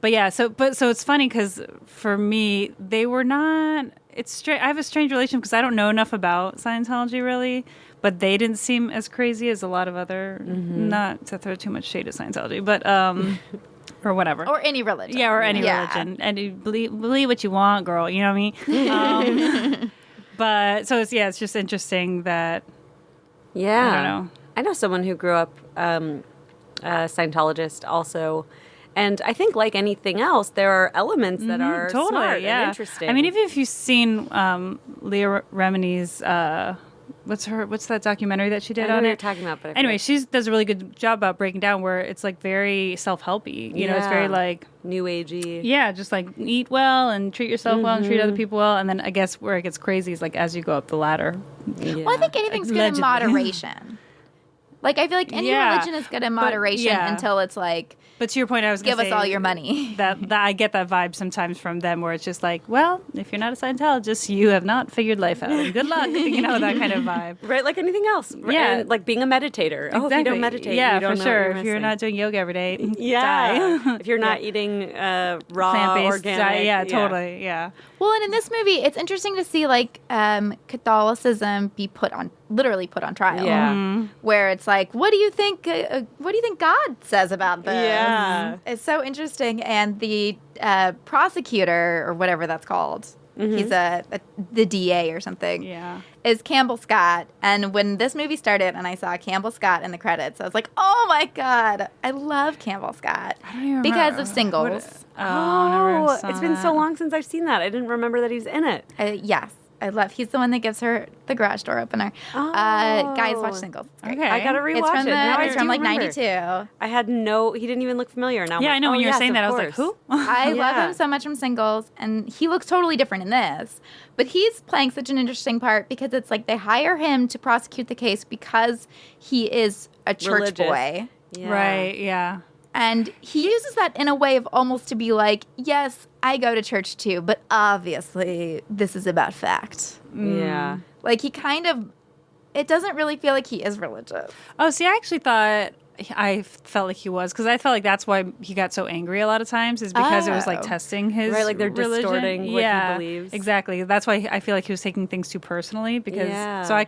But yeah, so it's funny because for me, they were not. It's strange. I have a strange relation because I don't know enough about Scientology really, but they didn't seem as crazy as a lot of other. Not to throw too much shade at Scientology, but or whatever. Or any religion. Yeah, or any religion. And you believe what you want, girl. You know what I mean? But so it's just interesting that. Yeah. I don't know. I know someone who grew up a Scientologist also. And I think, like anything else, there are elements that are smart and interesting. I mean, even if you've seen Leah Remini's, what's that documentary that she did I know on what it? you're talking about, but I anyway, forget. she does a really good job about breaking down where it's like very self-helpy. You know, it's very like New Agey. yeah, just like eat well and treat yourself well and treat other people well. And then I guess where it gets crazy is like as you go up the ladder. Yeah. Well, I think anything's good in moderation. Like, I feel like any religion is good in moderation until it's like, But to your point, I was going give to us say all your money. that I get that vibe sometimes from them where it's just like, well, if you're not a Scientologist, you have not figured life out. And good luck. That kind of vibe. Right, like anything else. Yeah. And like being a meditator. Oh, if you don't meditate, yeah, you don't for know sure. what If you're not doing yoga every day, die. If you're not eating raw, plant-based organic. diet, yeah, totally, yeah. Well, and in this movie, it's interesting to see like Catholicism be literally put on trial. Yeah. Where it's like, what do you think? What do you think God says about this? Yeah. It's so interesting. And the prosecutor or whatever that's called. He's the DA or something. Yeah. Is Campbell Scott. And when this movie started and I saw Campbell Scott in the credits, I was like, oh my God, I love Campbell Scott. Because of Singles. Never saw it's been so that. long since I've seen that. I didn't remember that he was in it. Yes. I love. He's the one that gives her the garage door opener. Guys, watch Singles. It's great. Okay. I gotta rewatch It's from it. Now I it's do from like remember. '92. I had he didn't even look familiar. Now I'm Yeah, like, I know when you were yes, saying of that, I was like, course. who? I love Yeah. him so much from Singles, and he looks totally different in this. But he's playing such an interesting part because it's like they hire him to prosecute the case because he is a church Religious. boy. Yeah. Right, yeah. And he uses that in a way of almost to be like, yes, I go to church too, but obviously this is about fact. Yeah. Like he kind of, it doesn't really feel like he is religious. Oh, see, I actually thought I felt like he was because I felt like that's why he got so angry a lot of times is because it was like Oh. testing his Right, like they're religion. distorting what he believes. Exactly. That's why I feel like he was taking things too personally because Yeah. so I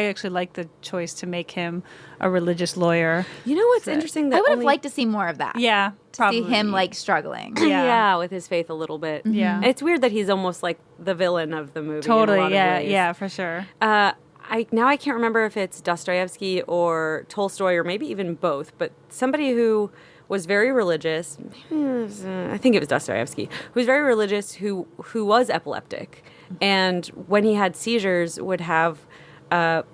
actually like the choice to make him a religious lawyer. You know what's interesting? That I would have only- liked to see more of that. Yeah, To probably. see him like struggling. Yeah. with his faith a little bit. Yeah. It's weird that he's almost like the villain of the movie. Totally. in a lot Yeah. of ways. Yeah, for sure. I can't remember if it's Dostoevsky or Tolstoy or maybe even both, but somebody who was very religious. I think it was Dostoevsky, who was very religious, who was epileptic, and when he had seizures, would have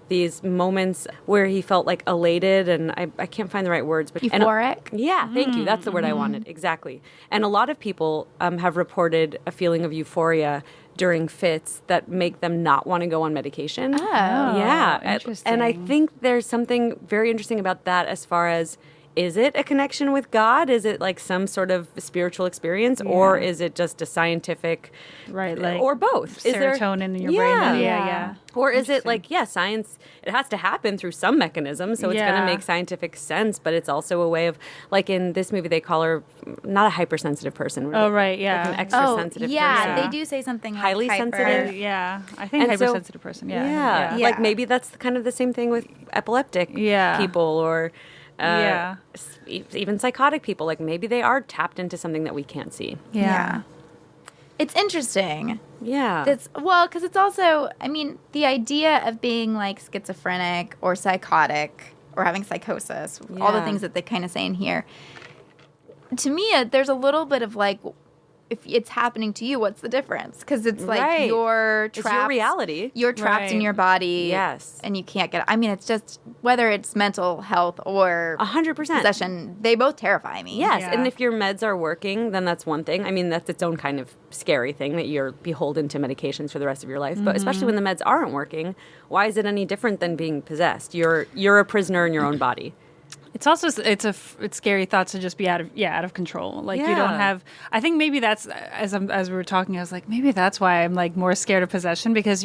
these moments where he felt like elated, and I can't find the right words, but Euphoric? yeah, thank you. That's the word I wanted. Exactly. And a lot of people have reported a feeling of euphoria during fits that make them not want to go on medication. Oh. Yeah. And I interesting. think there's something very interesting about that as far as, is it a connection with God? Is it like some sort of spiritual experience? Or is it just a scientific, Right, like or both? Is there- serotonin in your brain. Yeah. Or is it like, science, it has to happen through some mechanism, so it's going Yeah. to make scientific sense, but it's also a way of, like in this movie, they call her not a hypersensitive person. Oh, right, yeah. Like an extra Oh, sensitive yeah, person. they do say something like Highly hyper. sensitive. Yeah. I think And so- hypersensitive person. Yeah. Yeah. Yeah. Like maybe that's kind of the same thing with epileptic Yeah. people or Yeah. even psychotic people. Like maybe they are tapped into something that we can't see. Yeah. It's interesting. Yeah. Because it's also, I mean, the idea of being like schizophrenic or psychotic or having psychosis, all the Yeah. things that they kind of say in here. To me, there's a little bit of like, if it's happening to you, what's the difference? Because it's like Right. you're It's trapped. your reality. You're trapped in Right. your body. Yes. And you can't get. I mean, it's just whether it's mental health or 100%. possession, they both terrify me. Yes, Yeah. and if your meds are working, then that's one thing. I mean, that's its own kind of scary thing that you're beholden to medications for the rest of your life. But especially when the meds aren't working, why is it any different than being possessed? You're a prisoner in your own body. It's also it's scary thoughts to just be out of control. Like you don't Yeah. have. I think maybe that's as we were talking, I was like maybe that's why I'm like more scared of possession because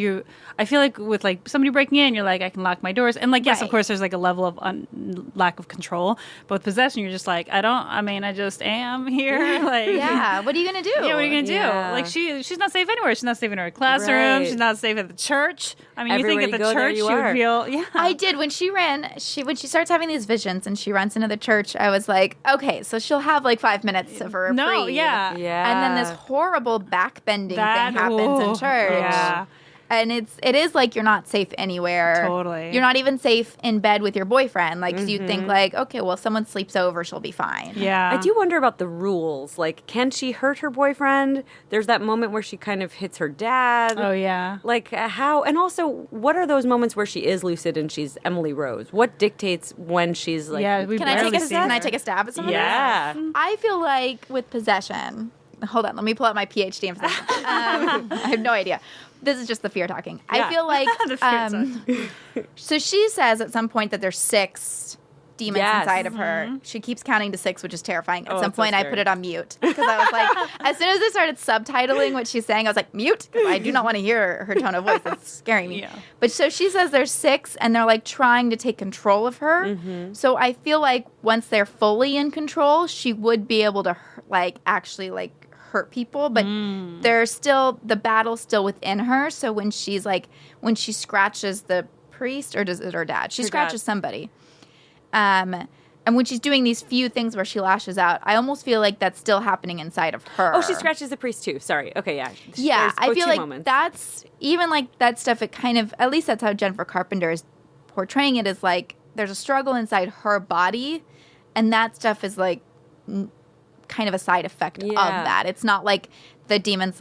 I feel like with like somebody breaking in, you're like I can lock my doors and like yes, of Right. course there's like a level of lack of control. But with possession, you're just like I just am here. Like Yeah. What are you gonna do? Yeah, what are you gonna do? Yeah. Like she's not safe anywhere. She's not safe in her classroom. Right. She's not safe at the church. I mean, Everywhere you you think at go, the there church you she are. would feel yeah. I did when she starts having these visions and she runs into the church. I was like, okay, so she'll have like 5 minutes of her No, reprieve. yeah. Yeah. And then this horrible backbending That- thing happens in ooh, church. yeah. And it is like you're not safe anywhere. Totally. You're not even safe in bed with your boyfriend. Like you think like, okay, well, if someone sleeps over, she'll be fine. Yeah. I do wonder about the rules. Like, can she hurt her boyfriend? There's that moment where she kind of hits her dad. Oh yeah. Like how, and also, what are those moments where she is lucid and she's Emily Rose? What dictates when she's like, Yeah, we Can I barely take a see can I her. take a stab at some Yeah. of this? I feel like with possession. Hold on, let me pull out my PhD in possession. I have no idea. This is just the fear talking. Yeah. I feel like The fear so she says at some point that there's 6 demons Yes. inside of her. She keeps counting to 6, which is terrifying. At Oh, some it's so point, I scary. put it on mute because I was like, as soon as I started subtitling what she's saying, I was like, mute, because I do not want to hear her tone of voice. It's scaring me. Yeah. But so she says there's 6, and they're like trying to take control of her. Mm-hmm. So I feel like once they're fully in control, she would be able to like actually like hurt people, but there's still the battle's still within her. So when she scratches the priest, or does it her dad? She Her scratches dad. somebody. And when she's doing these few things where she lashes out, I almost feel like that's still happening inside of her. Oh, she scratches the priest too. Sorry. Okay, yeah. Yeah, I feel like moments. that's even like that stuff. It kind of, at least that's how Jennifer Carpenter is portraying it, is like there's a struggle inside her body, and that stuff is like kind of a side effect of that. It's not like the demons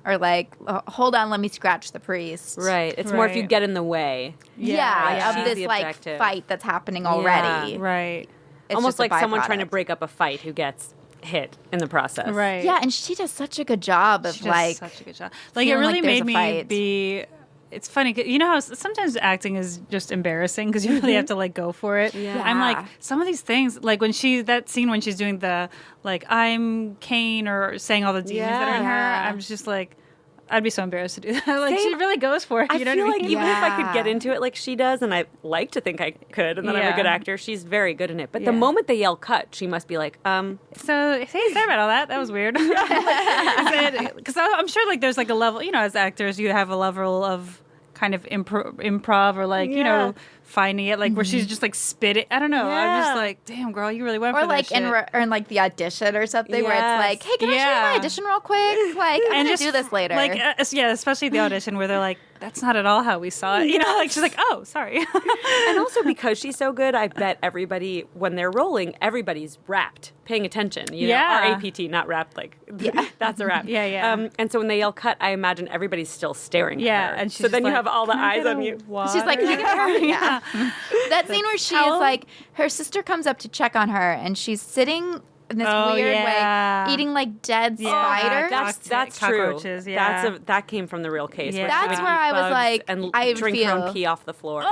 are like, oh, hold on, let me scratch the priest. Right. It's more if you get in the way. Yeah, She's of this the like objective. fight that's happening already. Right. It's Almost just a like someone trying to byproduct. break up a fight who gets hit in the process. Right. Yeah, and she does such a good job of She does like such a good job. Like it feeling really like there's made a me fight. be. It's funny, you know how sometimes acting is just embarrassing because you really have to like go for it. Yeah. I'm like some of these things, like when that scene when she's doing the like I'm Cain or saying all the demons that are in her. Yeah. I'm just like, I'd be so embarrassed to do that. Like she really goes for it. I You know feel what I like mean? even if I could Yeah. get into it like she does, and I like to think I could, and that I'm a Yeah. good actor, she's very good in it. But the Yeah. moment they yell cut, she must be like, So hey, sorry about all that. That was weird. Because I'm sure like there's like a level, you know, as actors you have a level of kind of improv or like you know finding it like where she's just like spitting. I don't know. I'm just Yeah. like, damn girl, you really went or for like that shit. in like the audition or something where Yes. it's like, hey, can I show you Yeah. my audition real quick? Like I'm gonna do this later. Like, yeah, especially the audition where they're like, that's not at all how we saw it. You know, like she's like, oh, sorry. and also because she's so good, I bet everybody when they're rolling, everybody's rapt, paying attention. You know, Yeah. R-A-P-T, not rapt. Like that's a rap. Yeah, yeah. And so when they yell cut, I imagine everybody's still staring. Yeah, at her. and she's so then just you like, have all the "Can I eyes get on a you. water?" She's like, yeah. That scene where she is towel? like, her sister comes up to check on her, and she's sitting in this Oh, weird yeah. way, eating like dead spiders. That's true. Cockroaches, yeah. That came from the real case. Yeah. Where she That's would where eat I was bugs like, and I drink her feel- own pee off the floor. Oh,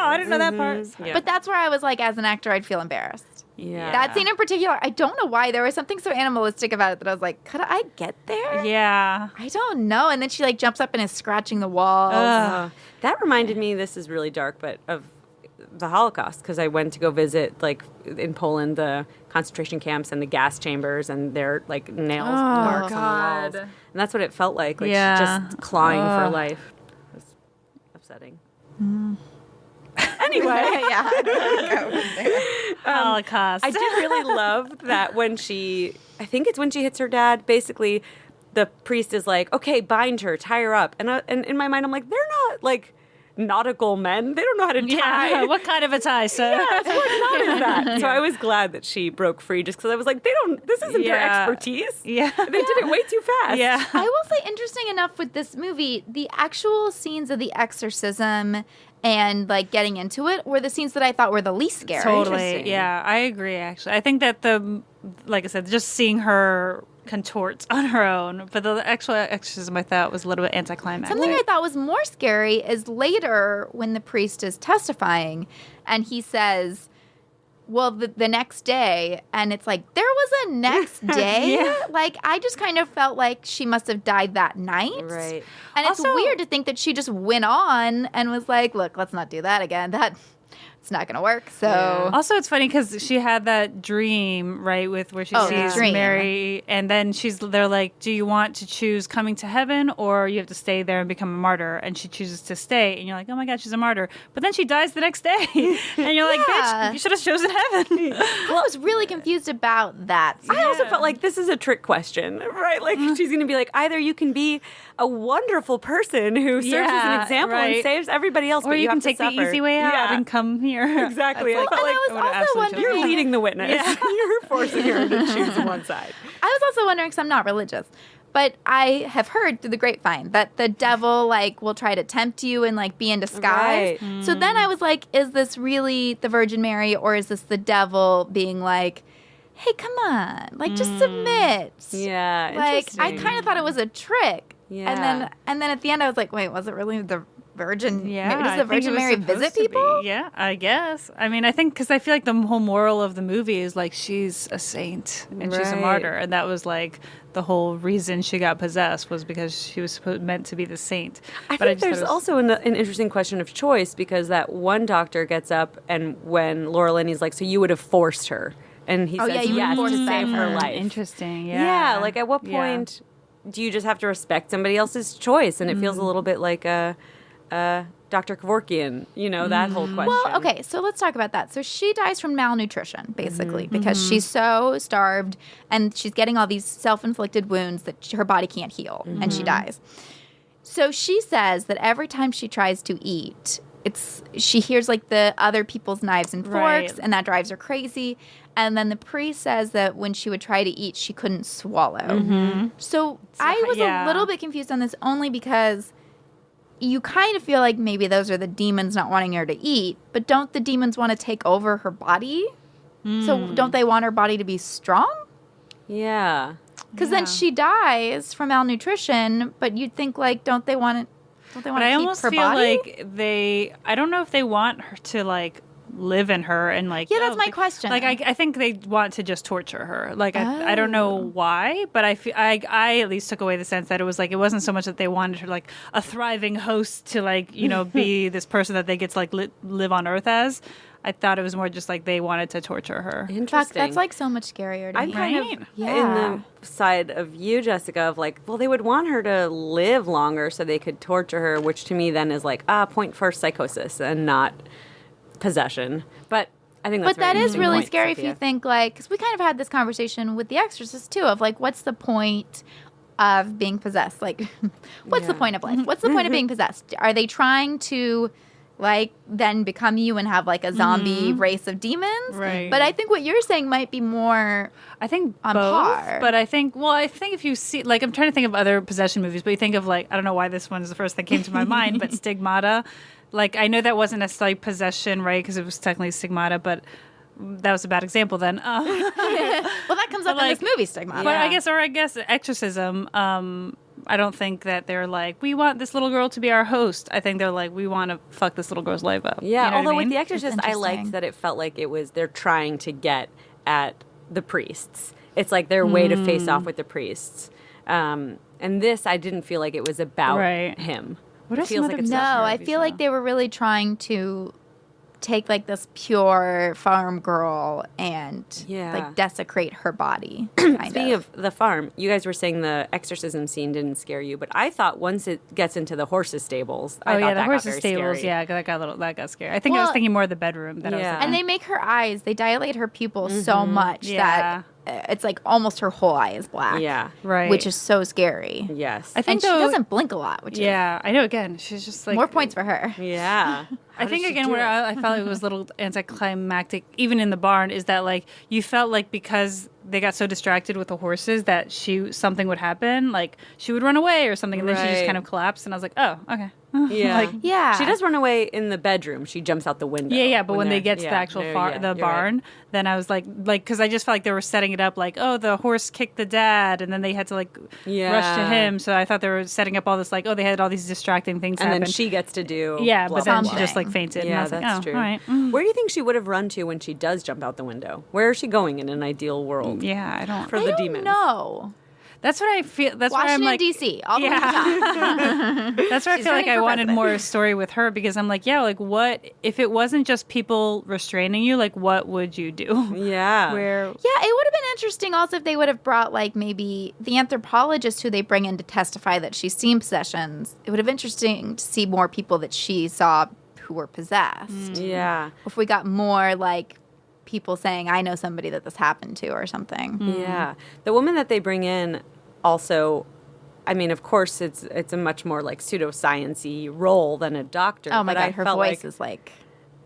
I didn't know that part. Yeah. But that's where I was like, as an actor, I'd feel embarrassed. Yeah. That scene in particular, I don't know why. There was something so animalistic about it that I was like, could I get there? Yeah. I don't know. And then she like jumps up and is scratching the walls. That reminded me, this is really dark, but of the Holocaust, because I went to go visit, like, in Poland, the concentration camps and the gas chambers, and their, like, nails marks on the walls. And that's what it felt like Yeah. just clawing for life. It was upsetting. Anyway. Yeah. Holocaust. I did really love that when I think it's when she hits her dad, basically the priest is like, okay, bind her, tie her up. And in my mind, I'm like, they're not like nautical men. They don't know how to tie. Yeah. What kind of a tie, sir? What knot is that? So I was glad that she broke free just because I was like, this isn't their Yeah. expertise. Yeah. They did it way too fast. Yeah. I will say, interesting enough with this movie, the actual scenes of the exorcism and like getting into it were the scenes that I thought were the least scary. Totally. Interesting. Yeah, I agree, actually. I think that like I said, just seeing her contort on her own, but the actual exorcism I thought was a little bit anticlimactic. Something I thought was more scary is later when the priest is testifying and he says, well, the next day, and it's like, there was a next day? Yeah. Like, I just kind of felt like she must have died that night. Right. And it's Also- weird to think that she just went on and was like, look, let's not do that again. It's not going to work. So, Yeah. Also, it's funny because she had that dream, right, with where she Oh, the sees dream. Mary, and then they're like, do you want to choose coming to heaven or you have to stay there and become a martyr? And she chooses to stay, and you're like, oh my God, she's a martyr. But then she dies the next day, and you're like, Yeah. bitch, you should have chosen heaven. well, I was really confused about that. I also felt like this is a trick question, right? Like she's going to be like, either you can be a wonderful person who serves as an Yeah, example and right. saves everybody else, Or but you can have to take the suffer. easy way out Yeah. and come here. Exactly. Well, I felt and like I was would've also absolutely wondering. you're leading the witness. Yeah. You're forcing her to choose one side. I was also wondering, because I'm not religious, but I have heard through the grapevine that the devil like will try to tempt you and like be in disguise. Right. So then I was like, is this really the Virgin Mary, or is this the devil being like, hey, come on, like just submit? Yeah. Like I kind of thought it was a trick. Yeah. And then at the end I was like, wait, was it really the Virgin? Yeah, Does I the think it Virgin was Mary supposed visit to be. people? Yeah, I guess. I mean, I think because I feel like the whole moral of the movie is like she's a saint and she's a Right. martyr, and that was like the whole reason she got possessed was because she was meant to be the saint. I But think just thought there's it was- also an interesting question of choice because that one doctor gets up and when Laura Linney's like, so you would have forced her. And he Oh, says yeah, you would yes force to save her them. life. Interesting. Yeah. Yeah. Like at what Yeah. point do you just have to respect somebody else's choice? And it feels a little bit like a Dr. Kevorkian, that whole question. Well, okay, so let's talk about that. So she dies from malnutrition, basically, because she's so starved and she's getting all these self-inflicted wounds that her body can't heal, and she dies. So she says that every time she tries to eat, she hears like the other people's knives and forks, and that drives her crazy. And then the priest says that when she would try to eat, she couldn't swallow. So I was a little bit confused on this only because you kind of feel like maybe those are the demons not wanting her to eat, but don't the demons want to take over her body? So don't they want her body to be strong? Yeah. Because then she dies from malnutrition, but you'd think like, don't they want to keep her body? But I almost feel like I don't know if they want her to like live in her and like. Yeah, that's my question. Like I think they want to just torture her. Like I don't know why, but I at least took away the sense that it was like it wasn't so much that they wanted her like a thriving host to like be this person that they get to like live on Earth as. I thought it was more just like they wanted to torture her. Interesting. Fuck, that's like so much scarier to I'm me. kind of in the side of you, Jessica, of like, well, they would want her to live longer so they could torture her, which to me then is like, point for psychosis and not possession. But I think that's that is really point, scary Sophia. if you think like, because we kind of had this conversation with The Exorcist too, of like, what's the point of being possessed? Like, what's the point of life? What's the point of being possessed? Are they trying to like then become you and have like a zombie race of demons? Right. But I think what you're saying might be more I think on both, par. but I think if you see, like, I'm trying to think of other possession movies, but you think of like, I don't know why this one is the first that came to my mind, but Stigmata. Like, I know that wasn't necessarily possession, right? Because it was technically Stigmata, but that was a bad example then. well, that comes up in this movie, Stigmata. But I guess Exorcism, I don't think that they're like, we want this little girl to be our host. I think they're like, we want to fuck this little girl's life up. Yeah, You know although what I mean? with The Exorcist, I liked that it felt like they're trying to get at the priests. It's like their way to face off with the priests. And this, I didn't feel like it was about him. What It are some feels other like it's No, not. I feel like they were really trying to take like this pure farm girl and like desecrate her body. Speaking of the farm, you guys were saying the exorcism scene didn't scare you, but I thought once it gets into the horses' stables, I thought the that horses' got very stables, scary. that got scary. I think I was thinking more of the bedroom. That I was And they make her eyes, they dilate her pupils so much that it's like almost her whole eye is black. Yeah. Right. Which is so scary. Yes. I think And she doesn't blink a lot, which is I know. Again, she's just like more points for her. Yeah. I think again where I felt it was a little anticlimactic, even in the barn, is that like you felt like because they got so distracted with the horses that something would happen, like she would run away or something, and then she just kind of collapsed, and I was like, oh, okay. Yeah. She does run away in the bedroom. She jumps out the window. Yeah, but when they get to the actual barn, right. then I was like, because I just felt like they were setting it up like, oh, the horse kicked the dad, and then they had to like rush to him. So I thought they were setting up all this like, oh, they had all these distracting things and happen. then she gets to do but then she blah. just like fainted. Yeah, and I was that's like, oh, true. all right. Where do you think she would have run to when she does jump out the window? Where is she going in an ideal world? Yeah, I don't. For the demons. No. That's what I feel. That's why I'm Washington, like, D.C. All the way to the top. that's where I She's feel like running I for wanted president. more story with her, because I'm like, like what if it wasn't just people restraining you? Like, what would you do? Yeah. Where Yeah, it would have been interesting also if they would have brought like maybe the anthropologist who they bring in to testify that she's seen possessions. It would have been interesting to see more people that she saw who were possessed. Yeah. If we got more like people saying, I know somebody that this happened to or something. Yeah. The woman that they bring in also, I mean, of course, it's a much more like pseudoscience-y role than a doctor. Oh my but God, I her felt voice like, is like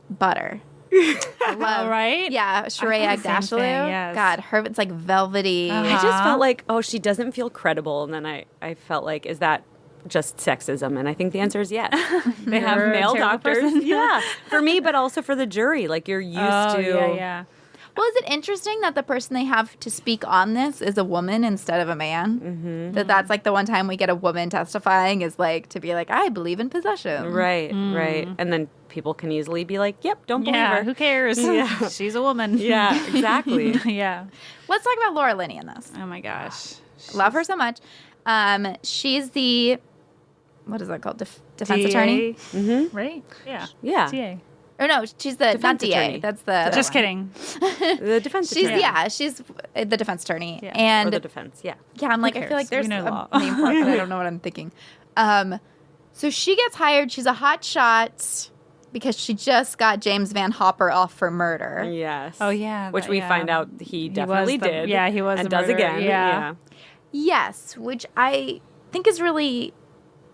butter. I love, right? Yeah, Sheree I thought the same Agdashloo. thing, yes. God, her, it's like velvety. I just felt like, oh, she doesn't feel credible. And then I felt like, is that just sexism? And I think the answer is yes. They have You're a male terrible doctors. person. Yeah. For me, but also for the jury. Like, you're used to. Yeah. Well, is it interesting that the person they have to speak on this is a woman instead of a man? Mm-hmm. That's like the one time we get a woman testifying is like to be like, I believe in possession. Right, right. And then people can easily be like, yep, don't believe her. Who cares? Yeah. She's a woman. Yeah, exactly. Yeah. Let's talk about Laura Linney in this. Oh my gosh. Love her so much. She's the, what is that called? Defense attorney? Mm-hmm. Right? Yeah. Yeah. TA. Or no, she's the, not Defense DA. attorney. That's the. Just kidding. The defense She's, attorney. she's the defense attorney. Yeah. And Or the defense, yeah. yeah, I'm like, I feel cares? like there's We know a law. name for it, but I don't know what I'm thinking. So she gets hired. She's a hot shot because she just got James Van Hopper off for murder. Yes. Oh, yeah. Which we find out he definitely did. Yeah, he was and the does murderer. again. Yeah. Yes, which I think is really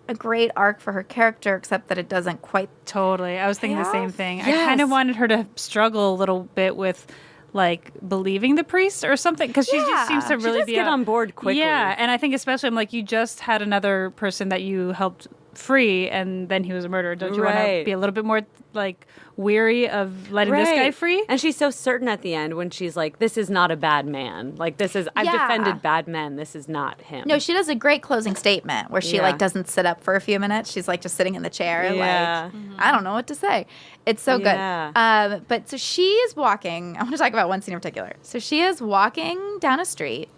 a great arc for her character, except that it doesn't quite. Totally. I was thinking the same thing. I Yes. kind of wanted her to struggle a little bit with, like, believing the priest or something, because she just seems to She really does be get on board quickly. Yeah, and I think especially, I'm like, you just had another person that you helped free, and then he was a murderer. Don't you want to Right. be a little bit more, like, weary of letting this guy free? And she's so certain at the end when she's like, this is not a bad man. Like, this is, I've Yeah. defended bad men. This is not him. No, she does a great closing statement where she Yeah. like doesn't sit up for a few minutes. She's like just sitting in the chair, Yeah. like I don't know what to say. It's so Yeah. good. But so she is walking. I want to talk about one scene in particular. So she is walking down a street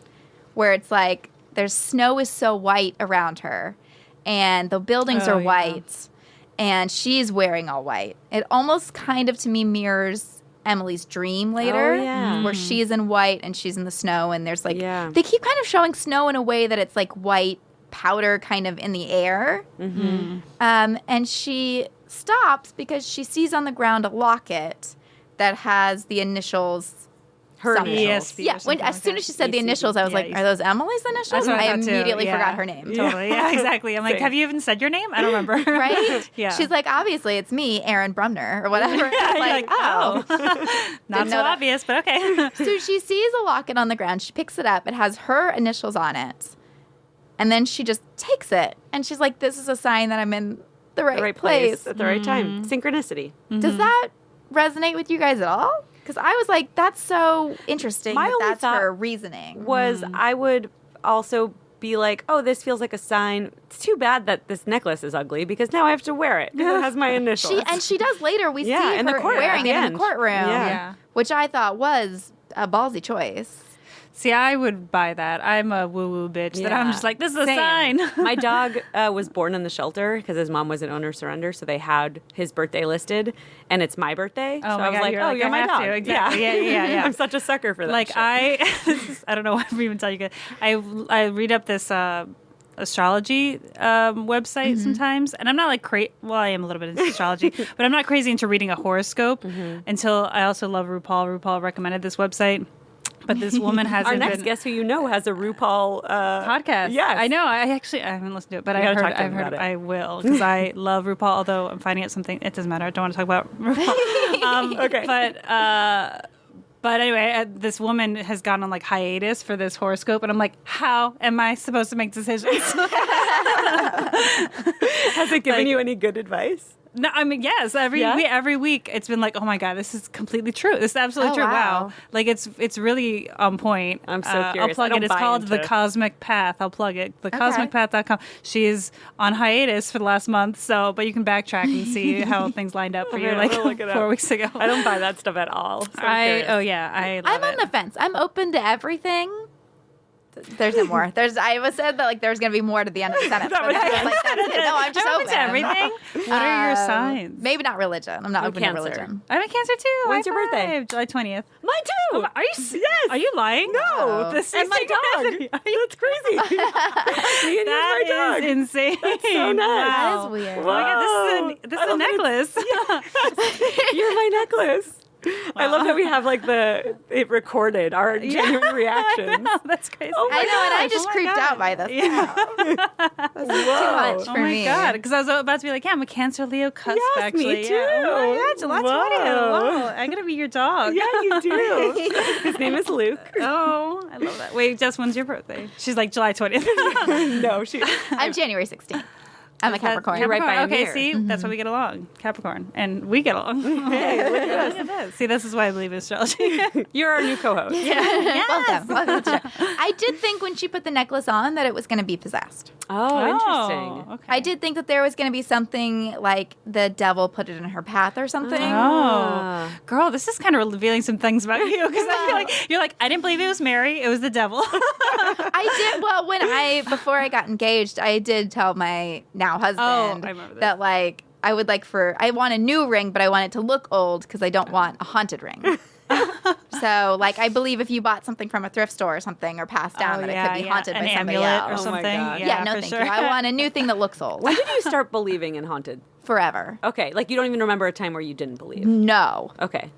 where it's like there's snow is so white around her, and the buildings Oh, are yeah. white, and she's wearing all white. It almost kind of to me mirrors Emily's dream later, Oh, yeah. where she's in white and she's in the snow, and there's like Yeah. they keep kind of showing snow in a way that it's like white powder kind of in the air. Mm-hmm. And she stops because she sees on the ground a locket that has the initials. Her something. initials. ESB Yeah, or something as like soon that. as she said the ECB. initials, I was like, Yeah, are those Emily's initials? That's what I thought, too. immediately Yeah. forgot her name. Totally. Yeah, exactly. I'm like, Same. have you even said your name? I don't remember. Right? Yeah. She's like, obviously, it's me, Aaron Brumner, or whatever. Yeah, It's you're like, oh. Not Didn't so know that. obvious, but okay. So she sees a locket on the ground. She picks it up. It has her initials on it. And then she just takes it. And she's like, this is a sign that I'm in the right, The right place. place at the right time. Mm-hmm. Synchronicity. Does that resonate with you guys at all? Because I was like, that's so interesting. My that only that's thought her reasoning. Was I would also be like, oh, this feels like a sign. It's too bad that this necklace is ugly because now I have to wear it because it has my initials. She does later. We Yeah, see in the her court, at wearing the it in end. the courtroom, Yeah. which I thought was a ballsy choice. See, I would buy that. I'm a woo-woo bitch that I'm Yeah. just like, this is a Same. sign. My dog was born in the shelter because his mom was an owner surrender, so they had his birthday listed, and it's my birthday. Oh so my I was God, like, you're oh, like, you're I my have dog. to. Exactly. Yeah. I'm such a sucker for that. Like, shit. I don't know what I'm even telling you guys. I read up this astrology website sometimes, and I'm not like well, I am a little bit into astrology, but I'm not crazy into reading a horoscope until I also love RuPaul. RuPaul recommended this website. But this woman hasn't Our next been guest, who you know, has a RuPaul podcast. Yes. I know. I haven't listened to it, but I've gotta heard. talk to him I've heard. about it. I will because I love RuPaul. Although I'm finding out something. It doesn't matter. I don't want to talk about RuPaul. Okay. But anyway, this woman has gone on like hiatus for this horoscope, and I'm like, how am I supposed to make decisions? Has it given you any good advice? No, I mean, yes. Every week, it's been like, oh my god, this is completely true. This is absolutely Oh, true. wow. Wow, like it's really on point. I'm so I'll curious. plug I it. don't It's buy called into- The Cosmic Path. I'll plug it. TheCosmicPath.com. She is on hiatus for the last month, but you can backtrack and see how things lined up for you Okay, like I'm gonna look it 4 up. weeks ago. I don't buy that stuff at all. So I'm curious. I love I'm on it. the fence. I'm open to everything. There's no more. I was said that like there's gonna be more to the end of the sentence. But I was like, that's it. No, I'm just I'm open open to everything. What are your signs? Maybe not religion. I'm not I'm open Cancer. to religion. I'm a Cancer too. When's High your birthday? five. July 20th. Mine too. Are you? Yes. Are you lying? No. Oh. This and my dog. That's crazy. Me and That you and my is dog. insane. That's so nice. That Wow. is weird. Oh my god, this is a I love that necklace. You're my necklace. I love that we have like it recorded our genuine reaction. No, that's crazy. Oh my I know, and I gosh. just Oh my creeped God. out by this. Yeah. This is too much Oh for my me. god, because I was about to be like, yeah, I'm a Cancer Leo cusp. Yes, me actually. too. Yeah. Oh my god, July 20th. Whoa. Whoa, I gotta be your dog. Yeah, you do. His name is Luke. Oh, I love that. Wait, Jess, when's your birthday? She's like July 20th. No, she. I'm January 16th. I'm a Capricorn. You're right by a Okay, mirror. see, that's why we get along. Capricorn, and we get along. Hey, look at Look at this. See, this is why I believe in astrology. You're our new co-host. Welcome. Welcome to the show. I did think when she put the necklace on that it was going to be possessed. Oh, interesting. Okay. I did think that there was going to be something like the devil put it in her path or something. Oh, girl, this is kind of revealing some things about you because I feel like you're like, I didn't believe it was Mary, it was the devil. I did. Well, before I got engaged, I did tell my now husband I remember that like I would I want a new ring, but I want it to look old because I don't want a haunted ring. So, like, I believe if you bought something from a thrift store or something or passed down, that it could be haunted by somebody amulet else. or Oh my something. God. Yeah, no, for thank sure. you. I want a new thing that looks old. When did you start believing in haunted? Forever. Okay, like you don't even remember a time where you didn't believe. No. Okay.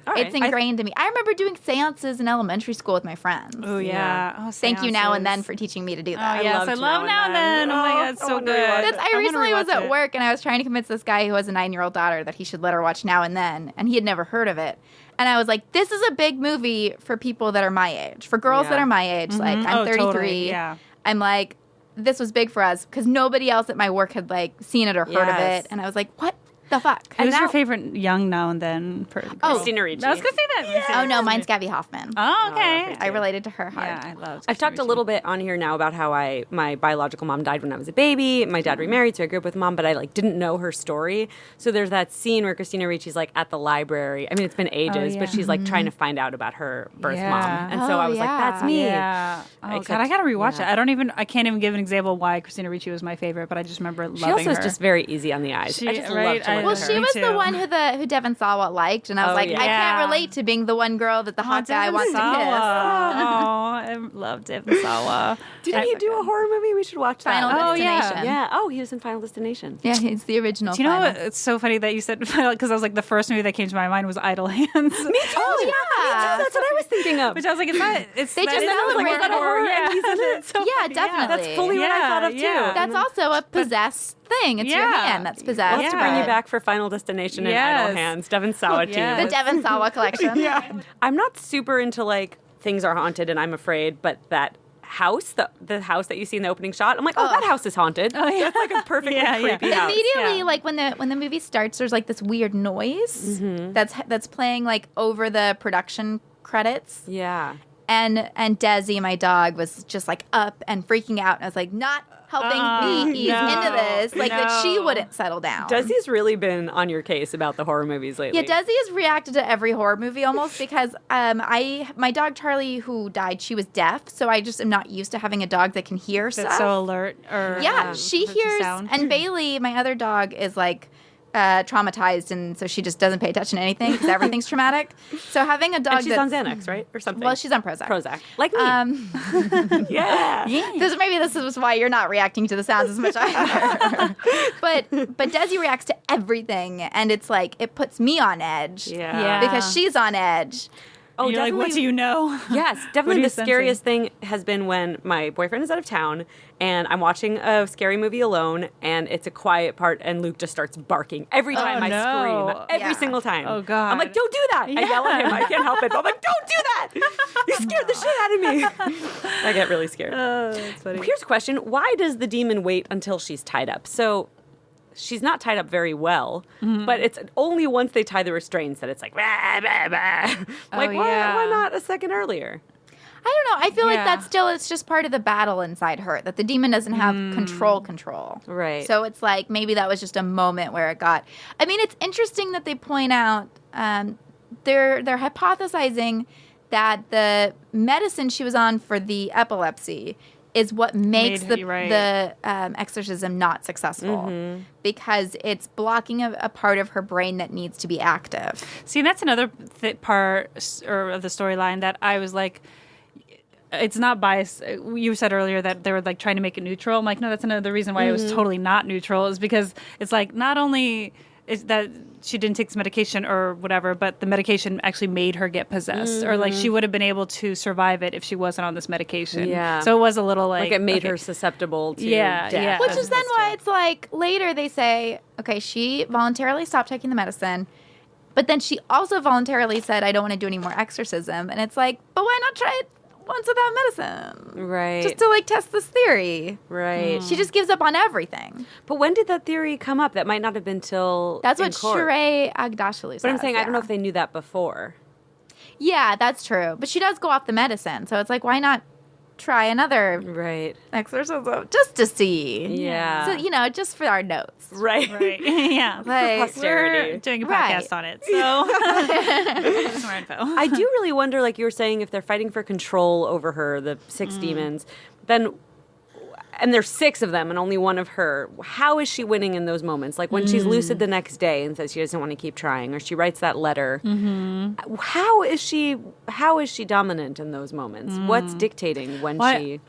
All right. It's ingrained in me. I remember doing seances in elementary school with my friends. Oh yeah. Oh, Thank you now and then seances. for teaching me to do Oh that. yes, loved I love Now and Then. Oh my God, it's I so wanna good. rewatch it. I recently was at work and I was trying to convince this guy who has a 9-year-old daughter that he should let her watch Now and Then, and he had never heard of it. And I was like, this is a big movie for people that are my age, for girls Yeah. that are my age. Like, I'm Oh, 33. totally. Yeah. I'm like, this was big for us because nobody else at my work had like seen it or heard of Yes. it. And I was like, what the fuck? Who's your now- favorite young Now and Then? Christina Ricci. I was gonna say that. Oh no, mine's Gabby Hoffman. Oh, okay. I related to her hard. Yeah, I loved. I've talked a little bit on here now about how my biological mom died when I was a baby. My dad remarried, so I grew up with mom, but I like didn't know her story. So there's that scene where Christina Ricci's like at the library. I mean, it's been ages, yeah. but she's like trying to find out about her birth Yeah. mom. And so Oh, I was like, yeah. that's me. Yeah. Oh Except- God, I gotta rewatch yeah. it. I can't even give an example why Christina Ricci was my favorite, but I just remember loving She also her. is just very easy on the eyes. She- I just right? love to I- look Well, at her. she Me was too. the one who Devon Sawa liked, and I was Oh, like, yeah. I can't Yeah. relate to being the one girl that the hot guy Devon wants to Sawa. kiss. Oh, I love Devon Sawa. Didn't he do a horror movie? We should watch that. Final Oh, yeah. Destination. Yeah. Oh, he was in Final Destination. Yeah, it's the original. Do you know Final. what? It's so funny that you said because I was like the first movie that came to my mind was Idle Hands. Oh yeah, That's what I was thinking of. Which I was like, it's not. It's They that just is celebrated like, the horror Yeah, and he's in it. So Yeah, funny. definitely. That's fully what I thought of too. Yeah. That's also a possessed thing. It's your Yeah. hand that's possessed. We'll have to Yeah. bring you back for Final Destination and Yes. Idle Hands. Devon Sawa team. Yes. The Devon Sawa collection. I'm not super into like things are haunted and I'm afraid, but that house, the house that you see in the opening shot, I'm like, that house is haunted. Oh, yeah. That's like a perfectly Yeah, yeah. creepy house. Immediately, Yeah. like when the movie starts, there's like this weird noise that's playing like over the production credits. Yeah. And Desi, my dog, was just like up and freaking out. And I was like, not helping me ease no, into this. Like that she no. wouldn't settle down. Desi's really been on your case about the horror movies lately. Yeah, Desi has reacted to every horror movie almost because my dog Charlie, who died, she was deaf, so I just am not used to having a dog that can hear stuff. That's so alert. Or Yeah, she hears the hears, sound. and Bailey, my other dog, is like traumatized, and so she just doesn't pay attention to anything because everything's traumatic. So having a dog And she's on that's Xanax, right? Or something. well, she's on Prozac. Prozac. Like me. Yeah. This is why you're not reacting to the sounds as much either. but Desi reacts to everything, and it's like it puts me on edge. Yeah. Because she's on edge. Oh, And you're like, what definitely- do you know? Yes, What definitely are the you scariest thing has been when my boyfriend is out of town and I'm watching a scary movie alone and it's a quiet part and Luke just starts barking every time I no. scream. Every Yeah. single time. Oh, God. I'm like, don't do that. I yell at him. I can't help it. But I'm like, don't do that. You scared the shit out of me. I get really scared. Oh, that's funny. Here's a question. Why does the demon wait until she's tied up? So she's not tied up very well, but it's only once they tie the restraints that it's like, bah, bah, bah. Like, yeah. why not a second earlier? I don't know. I feel like Yeah. that's still, it's just part of the battle inside her, that the demon doesn't have control. Right. So it's like maybe that was just a moment where it got. I mean, it's interesting that they point out they're hypothesizing that the medicine she was on for the epilepsy is what makes Made- the right. exorcism not successful because it's blocking a part of her brain that needs to be active. See, and that's another part of the storyline that I was like, it's not biased. You said earlier that they were like trying to make it neutral. I'm like, no, that's another reason why it was totally not neutral is because it's like not only is that she didn't take this medication or whatever, but the medication actually made her get possessed, or like she would have been able to survive it if she wasn't on this medication. Yeah. So it was a little like Like it made okay. her susceptible to Yeah, death. yeah. Which That's- is then that's why true. it's like later they say, okay, she voluntarily stopped taking the medicine, but then she also voluntarily said, I don't want to do any more exorcism. And it's like, but why not try it once without medicine? Right. Just to like test this theory. Right. She just gives up on everything. But when did that theory come up? That might not have been till That's in what court. Sheree Agdashalu says. But I'm saying I don't know yeah. if they knew that before. Yeah, that's true. But she does go off the medicine. So it's like, why not try another Right. exorcism just to see? Yeah. So, you know, just for our notes. Right. Right. yeah. Like, posterity. We're doing a Right. podcast on it, so just more info. I do really wonder, like you were saying, if they're fighting for control over her, the 6 demons, then and there's 6 of them and only one of her. How is she winning in those moments? Like when she's lucid the next day and says she doesn't want to keep trying, or she writes that letter. How is she dominant in those moments? What's dictating when she...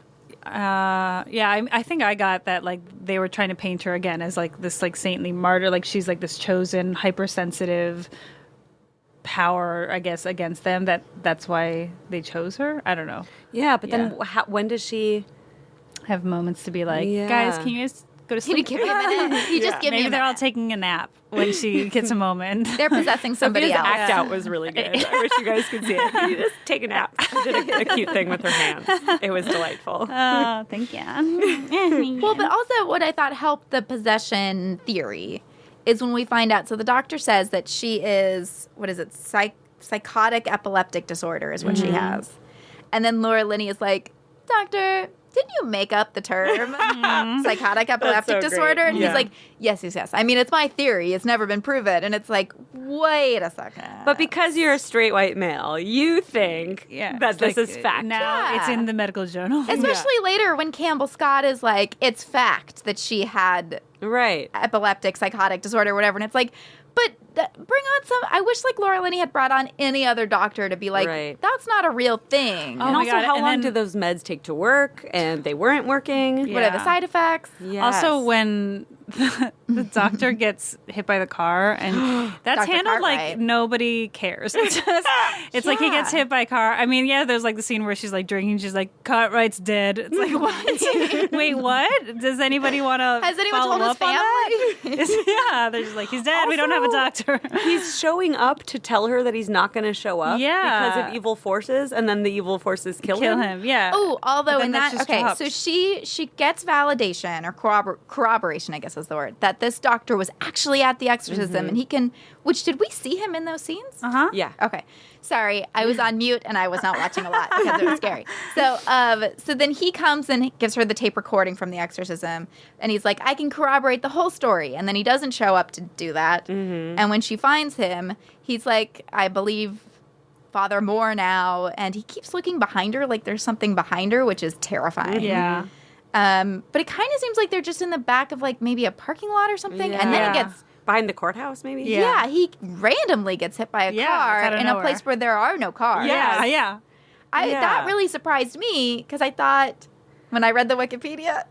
I think I got that, like, they were trying to paint her again as like this like saintly martyr, like she's like this chosen, hypersensitive power, I guess, against them. That's why they chose her. I don't know. Yeah, but then when does she have moments to be like, guys, can you guys go to sleep? Give me a minute. You just give me Maybe a they're all minute. taking a nap when she gets a moment. They're possessing somebody Sophia's else. act out was really good. I wish you guys could see it. You just take a nap. She did a cute thing with her hands. It was delightful. Oh, thank you. Well, but also what I thought helped the possession theory is when we find out. So the doctor says that she is, what is it, psychotic epileptic disorder is what she has. And then Laura Linney is like, Doctor, didn't you make up the term psychotic epileptic so disorder? great. And he's like, yes. I mean, it's my theory. It's never been proven. And it's like, wait a second. But because you're a straight white male, you think that this is fact. Now it's in the medical journal. Especially later when Campbell Scott is like, it's fact that she had Right. epileptic psychotic disorder or whatever. And it's like, but bring on some. I wish like Laura Linney had brought on any other doctor to be like, Right. that's not a real thing. And my also, God, how and long then- did those meds take to work? And they weren't working. What are the side effects? Yes. Also, when the doctor gets hit by the car, and that's Dr. handled like Cartwright. nobody cares. It's just, it's like he gets hit by a car. I mean, there's like the scene where she's like drinking. She's like, Cartwright's dead. It's like, what? Wait, what? Does anybody want to? Has anyone follow told his up on that? family? They're just like, he's dead. We don't have a doctor. He's showing up to tell her that he's not going to show up Yeah. because of evil forces, and then the evil forces kill him. Yeah. Oh, although But then in that's that, just okay, dropped. so she gets validation or corroboration, I guess is the word, that this doctor was actually at the exorcism, and he can. Which did we see him in those scenes? Yeah. Okay. Sorry, I was on mute and I was not watching a lot because it was scary. So then he comes and gives her the tape recording from the exorcism, and he's like, I can corroborate the whole story. And then he doesn't show up to do that. And when she finds him, he's like, I believe Father Moore now. And he keeps looking behind her like there's something behind her, which is terrifying. Yeah. But it kind of seems like they're just in the back of like maybe a parking lot or something. And then it Yeah. gets... Behind the courthouse, maybe? Yeah, he randomly gets hit by a car out of in a nowhere. place where there are no cars. Yeah. Yeah. That really surprised me because I thought when I read the Wikipedia,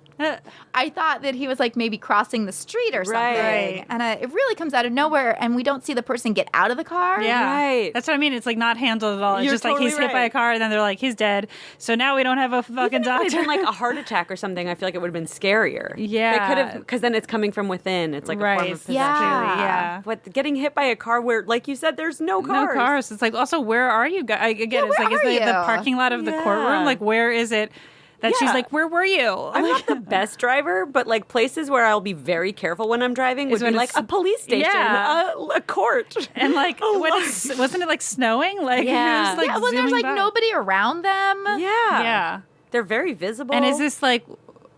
I thought that he was like maybe crossing the street or something. Right. And it really comes out of nowhere, and we don't see the person get out of the car. Yeah. Right. That's what I mean. It's like not handled at all. It's You're just like he's totally hit by a right. car, and then they're like, he's dead. So now we don't have a fucking If it had doctor. been like a heart attack or something, I feel like it would have been scarier. Yeah. They could have, because then it's coming from within. It's like a form of possession. Yeah. But getting hit by a car where, like you said, there's no cars. No cars. It's like, also, where are you guys? Again, it's where like, is are the you? parking lot of the Yeah. courtroom? Like, where is it? That she's Yeah. like, where were you? I'm not the best driver, but like places where I'll be very careful when I'm driving would when be like it's- a police station, Yeah. a court. And like, A when line. wasn't it like snowing? Like, Yeah. it was, like, Yeah, when there's zooming like by. nobody around them. Yeah. Yeah. They're very visible. And is this like,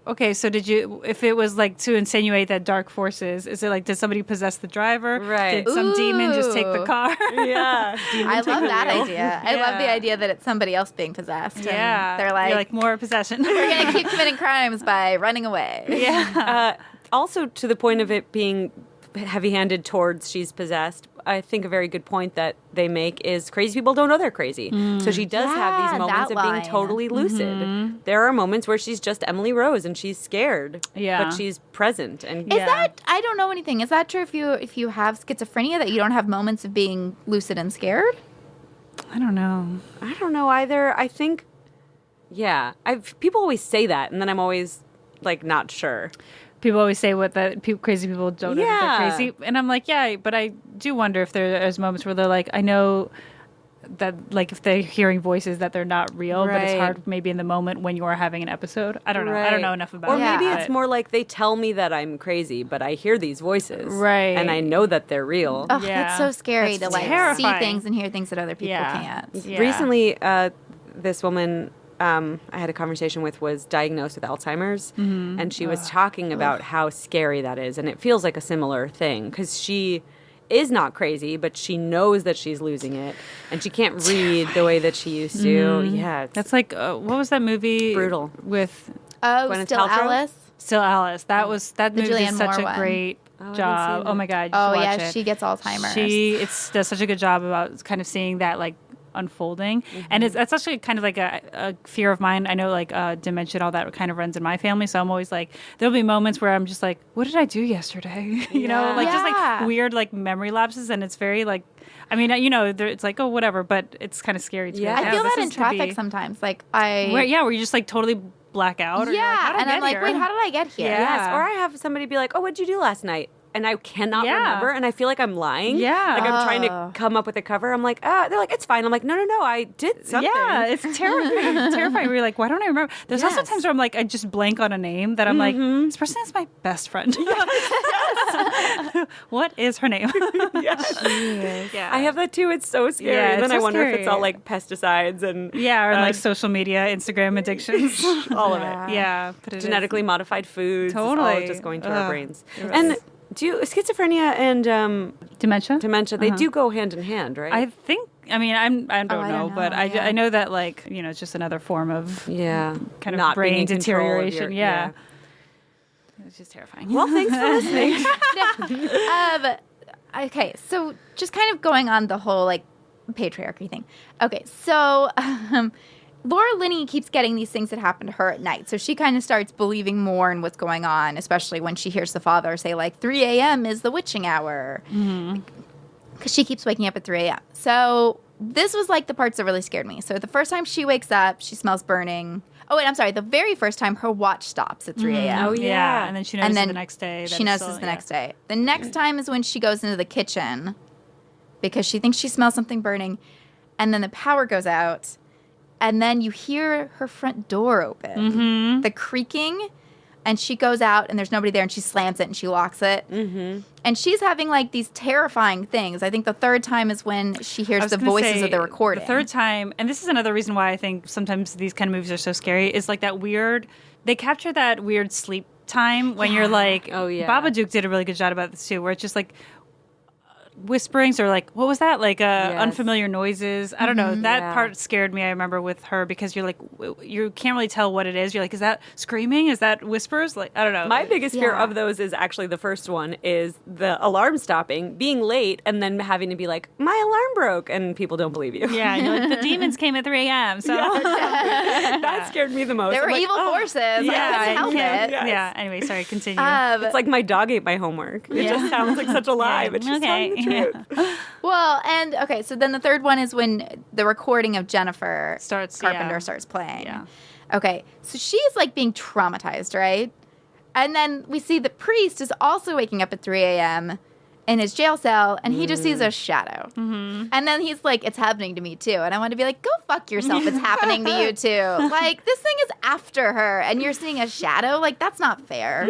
okay, so did you, if it was like to insinuate that dark forces, is it like, did somebody possess the driver? Right. Did some demon just take the Ooh. car? Yeah. I love that wheel. idea. I love the Yeah. idea that it's somebody else being possessed. and Yeah. they're You're like, more possession. we're going to keep committing crimes by running away. Yeah. Also, to the point of it being heavy-handed towards she's possessed, I think a very good point that they make is crazy people don't know they're crazy. So she does have Yeah, these moments that of being line. totally lucid. There are moments where she's just Emily Rose and she's scared, Yeah. but she's present. And Is Yeah. that I don't know anything. Is that true if you have schizophrenia that you don't have moments of being lucid and scared? I don't know. I don't know either. I think, yeah, people always say that, and then I'm always like not sure. People always say crazy people don't know that Yeah. they're crazy. And I'm like, yeah, but I do wonder if there's moments where they're like, I know that like if they're hearing voices that they're not real, but it's Right. hard maybe in the moment when you are having an episode. I don't know. I don't know enough about Or it. maybe Yeah. it's more like they tell me that I'm crazy, but I hear these voices. Right. And I know that they're real. Oh, Yeah. that's so scary That's to like see terrifying. things and hear things that other people Yeah. can't. Yeah. Recently, this woman I had a conversation with was diagnosed with Alzheimer's, and she was talking about how scary that is. And it feels like a similar thing because she is not crazy, but she knows that she's losing it, and she can't read the way that she used to. Yeah, That's like, what was that movie? Brutal. With Oh, Gwyneth Still Paltrow? Alice? Still Alice. That movie did Julianne such Moore a one. great I haven't job. seen Oh it. my god! You Oh, should watch yeah, it. she gets Alzheimer's. She does such a good job about kind of seeing that like unfolding, and that's actually kind of like a fear of mine. I know like dementia and all that kind of runs in my family, so I'm always like, there'll be moments where I'm just like, what did I do yesterday? You know, like just like weird like memory lapses, and it's very like, I mean, you know, it's like, oh, whatever, but it's kind of scary to me. Yeah. Like, I oh, feel this that in is to be- traffic sometimes. Like, where you just like totally black out. Or you're like, how did I and get I'm like, here? wait, how did I get here? Yeah. Yes, or I have somebody be like, "Oh, what'd you do last night?" And I cannot remember, and I feel like I'm lying. Yeah. like I'm trying to come up with a cover. I'm like, they're like, it's fine. I'm like, no, I did something. Yeah, it's terrifying. It's terrifying. We're like, why don't I remember? There's also Yes. times where I'm like, I just blank on a name that I'm like, this person is my best friend. Yes. What is her name? Yes. Yeah. I have that too. It's so scary. Yeah, and it's then I so wonder if scary. it's all like pesticides and Yeah, or like social media, Instagram addictions. all of it. Yeah, but it is. Genetically modified foods. It's all Totally. just going to our Ugh. brains. It And is. do you, schizophrenia and Dementia. dementia, they do go hand in hand, right? I think. I mean, I don't know, but yeah. I know that like it's just another form of yeah. kind of Not being brain in control of deterioration. your- yeah. It's just terrifying. Well, thanks for listening. Okay, so just kind of going on the whole like patriarchy thing. Okay, so Laura Linney keeps getting these things that happen to her at night. So she kind of starts believing more in what's going on, especially when she hears the father say like 3 a.m. is the witching hour. Because she keeps waking up at 3 a.m. So this was like the parts that really scared me. So the first time she wakes up, she smells burning. Oh, wait, I'm sorry. The very first time her watch stops at 3 a.m. Oh, yeah. And then she notices the next day. She notices the next day. The next time is when she goes into the kitchen because she thinks she smells something burning. And then the power goes out. And then you hear her front door open. The creaking. And she goes out and there's nobody there and she slams it and she locks it. And she's having like these terrifying things. I think the third time is when she hears the voices of the recording. The third time, and this is another reason why I think sometimes these kind of movies are so scary, is like that weird, they capture that weird sleep time when you're like, Oh, yeah. Babadook did a really good job about this too, where it's just like whisperings or like, what was that? Like unfamiliar noises. I don't know. That Yeah. part scared me, I remember, with her because you're like, you can't really tell what it is. You're like, is that screaming? Is that whispers? Like, I don't know. My biggest fear Yeah. of those is actually the first one is the alarm stopping, being late, and then having to be like, my alarm broke, and people don't believe you. Yeah, and you're like, the demons came at 3 a.m. So That scared me the most. There I'm were like, evil oh. forces. I couldn't help can't- it. Yes. Yeah. Anyway, sorry. Continue. It's like my dog ate my homework. It just sounds like such a lie, but she's telling the truth. Well, and okay, so then the third one is when the recording of Jennifer Carpenter Yeah. starts playing. Yeah. Okay, so she's like being traumatized, right? And then we see the priest is also waking up at 3 a.m. in his jail cell, and he just sees a shadow. And then he's like, it's happening to me too. And I want to be like, go fuck yourself. It's happening to you too. Like, this thing is after her, and you're seeing a shadow? Like, that's not fair.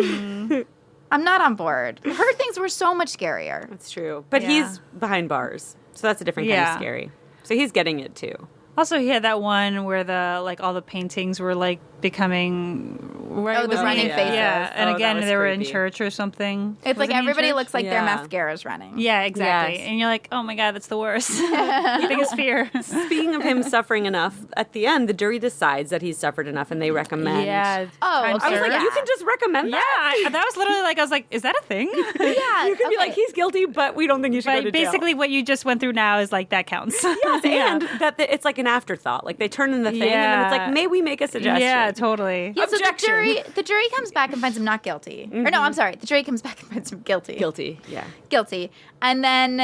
I'm not on board. Her things were so much scarier. That's true. But Yeah. he's behind bars, so that's a different kind Yeah. of scary. So he's getting it too. Also, he had that one where the like all the paintings were like becoming. Oh, the running faces. Yeah, and Oh, that again, was they were in creepy. church or something. It's like Was it in everybody church? looks like their Yeah. mascara's running. Yeah, exactly. Yes. And you're like, oh my god, that's the worst. Biggest fear. Speaking of him suffering enough, at the end, the jury decides that he's suffered enough, and they recommend. Yeah. Oh, time okay. I was like, Yeah. you can just recommend Yeah, that. that was literally like I was like, is that a thing? Yeah, You can be like, he's guilty, but we don't think you should go to But jail. basically, what you just went through now is like that counts. Yes, and that it's like an afterthought. Like they turn in the thing, and then it's Yeah. like, may we make a suggestion? Yeah, totally. Yeah, so Objection. the jury comes back and finds him not guilty. Or no, I'm sorry. The jury comes back and finds him guilty. Guilty. Yeah. Guilty. And then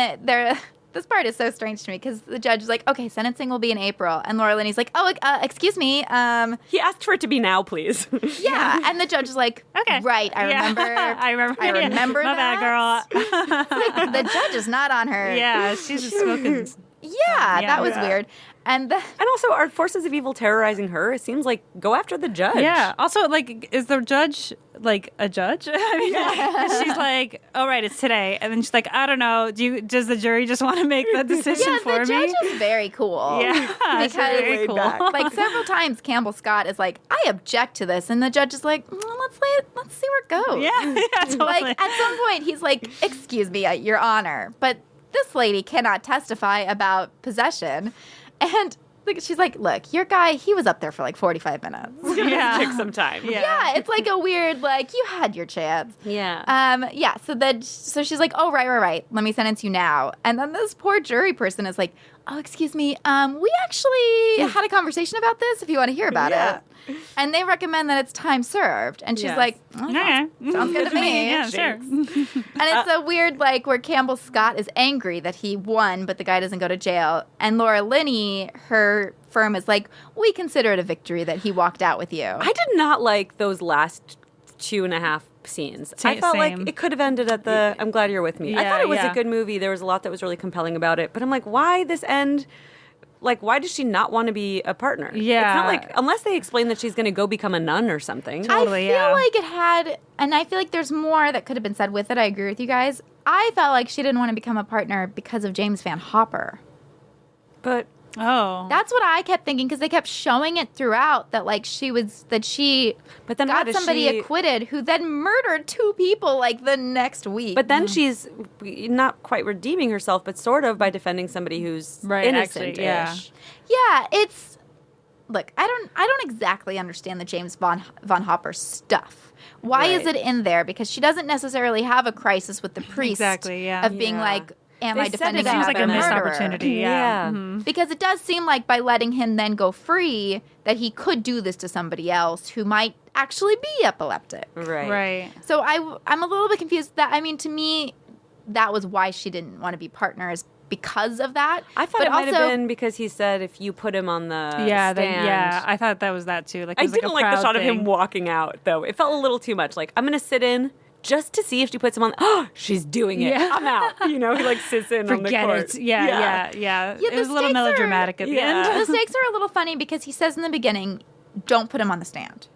this part is so strange to me because the judge is like, okay, sentencing will be in April. And Laura Linney's like, oh, excuse me. He asked for it to be now, please. Yeah. And the judge is like, Okay. right, I Yeah. remember. I remember. I remember My that. bad, girl. The judge is not on her. Yeah, she's just smoking. Yeah, that was Yeah. weird. And And also, are forces of evil terrorizing her? It seems like go after the judge. Yeah. Also, like, is the judge like a judge? I mean, she's like, "All right, it's today," and then she's like, "I don't know. Does the jury just want to make the decision yeah, for the me?" judge is very cool. Yeah, Because it's very laid cool. back. like several times Campbell Scott is like, I object to this, and the judge is like, let's see where it goes. Yeah, totally. Like at some point he's like, excuse me, Your Honor, but this lady cannot testify about possession. And she's like, look, your guy, he was up there for like 45 minutes. Yeah. Take some time. Yeah, it's like a weird, like, you had your chance. Yeah. So she's like, oh, right. Let me sentence you now. And then this poor jury person is like, oh, excuse me, we actually had a conversation about this if you want to hear about it. And they recommend that it's time served. And she's like, oh, sounds good to me. Yeah, sure. And it's a weird, like, where Campbell Scott is angry that he won, but the guy doesn't go to jail. And Laura Linney, her firm is like, we consider it a victory that he walked out with you. I did not like those last 2.5 scenes. I felt like it could have ended at the I'm glad you're with me. I thought it was a good movie. There was a lot that was really compelling about it. But I'm like, why this end? Like, why does she not want to be a partner? Yeah. It's not like, unless they explain that she's going to go become a nun or something. Totally, I feel like it had, and I feel like there's more that could have been said with it. I agree with you guys. I felt like she didn't want to become a partner because of James Van Hopper. But that's what I kept thinking, because they kept showing it throughout that like she but then got somebody acquitted who then murdered 2 people like the next week. But then she's not quite redeeming herself, but sort of by defending somebody who's innocent-ish. Yeah, it's look. I don't exactly understand the James Von Hopper stuff. Why is it in there? Because she doesn't necessarily have a crisis with the priest of being like, am I defending it seems like a missed murderer? opportunity. Yeah. Mm-hmm. Because it does seem like by letting him then go free that he could do this to somebody else who might actually be epileptic. Right. So I'm a little bit confused. To me, that was why she didn't want to be partners, because of that. I thought it might have been because he said if you put him on the stand. I thought that was that too. Like, I didn't like the shot of him walking out, though. It felt a little too much. Like, I'm going to sit in just to see if she puts him on. Oh, she's doing it. Yeah. I'm out. He like sits in on the court. Yeah. It was a little melodramatic at the end. The stakes are a little funny because he says in the beginning, don't put him on the stand.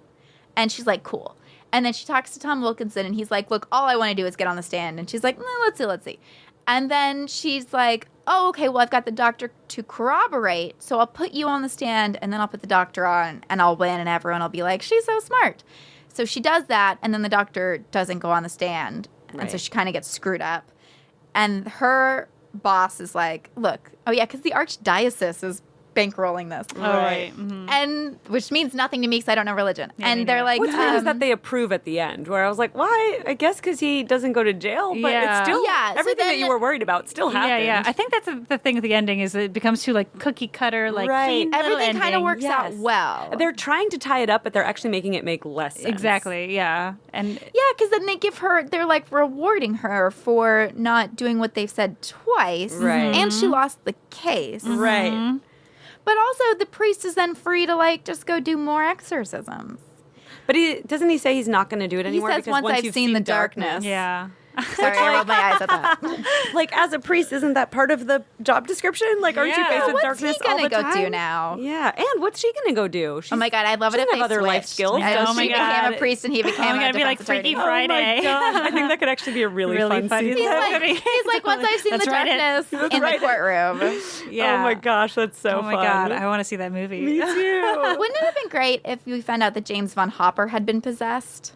And she's like, cool. And then she talks to Tom Wilkinson and he's like, look, all I want to do is get on the stand. And she's like, let's see. And then she's like, oh, okay, well, I've got the doctor to corroborate, so I'll put you on the stand, and then I'll put the doctor on, and I'll win, and everyone will be like, she's so smart. So she does that, and then the doctor doesn't go on the stand, and so she kind of gets screwed up. And her boss is like, look, because the archdiocese is bankrolling this. Oh, right. Mm-hmm. And which means nothing to me because I don't know religion. And they're like, what's weird is that they approve at the end, where I was like, why? I guess because he doesn't go to jail, but it's still everything that you were worried about still happened. Yeah. I think that's the thing with the ending is it becomes too like cookie cutter, like clean everything kind of works out well. They're trying to tie it up, but they're actually making it make less sense. Exactly. Yeah. And because then they give her, they're like rewarding her for not doing what they've said twice, right? And she lost the case, right? Mm-hmm. But also, the priest is then free to, like, just go do more exorcisms. But doesn't he say he's not going to do it anymore? He says, because once I've seen the darkness. Yeah. Sorry, I rolled my eyes at that. Like, as a priest, isn't that part of the job description? Like, aren't you faced with darkness all the time? What's he going to go do now? Yeah, and what's she going to go do? Oh my God, I'd love it if they have other life skills. She became a priest and he became a be like Freaky Friday. Oh my God. I think that could actually be a really fun scene. He's like, once I've seen the darkness in the courtroom. Yeah. Oh my gosh, that's so fun. Oh my God, I want to see that movie. Me too. Wouldn't it have been great if we found out that James Von Hopper had been possessed?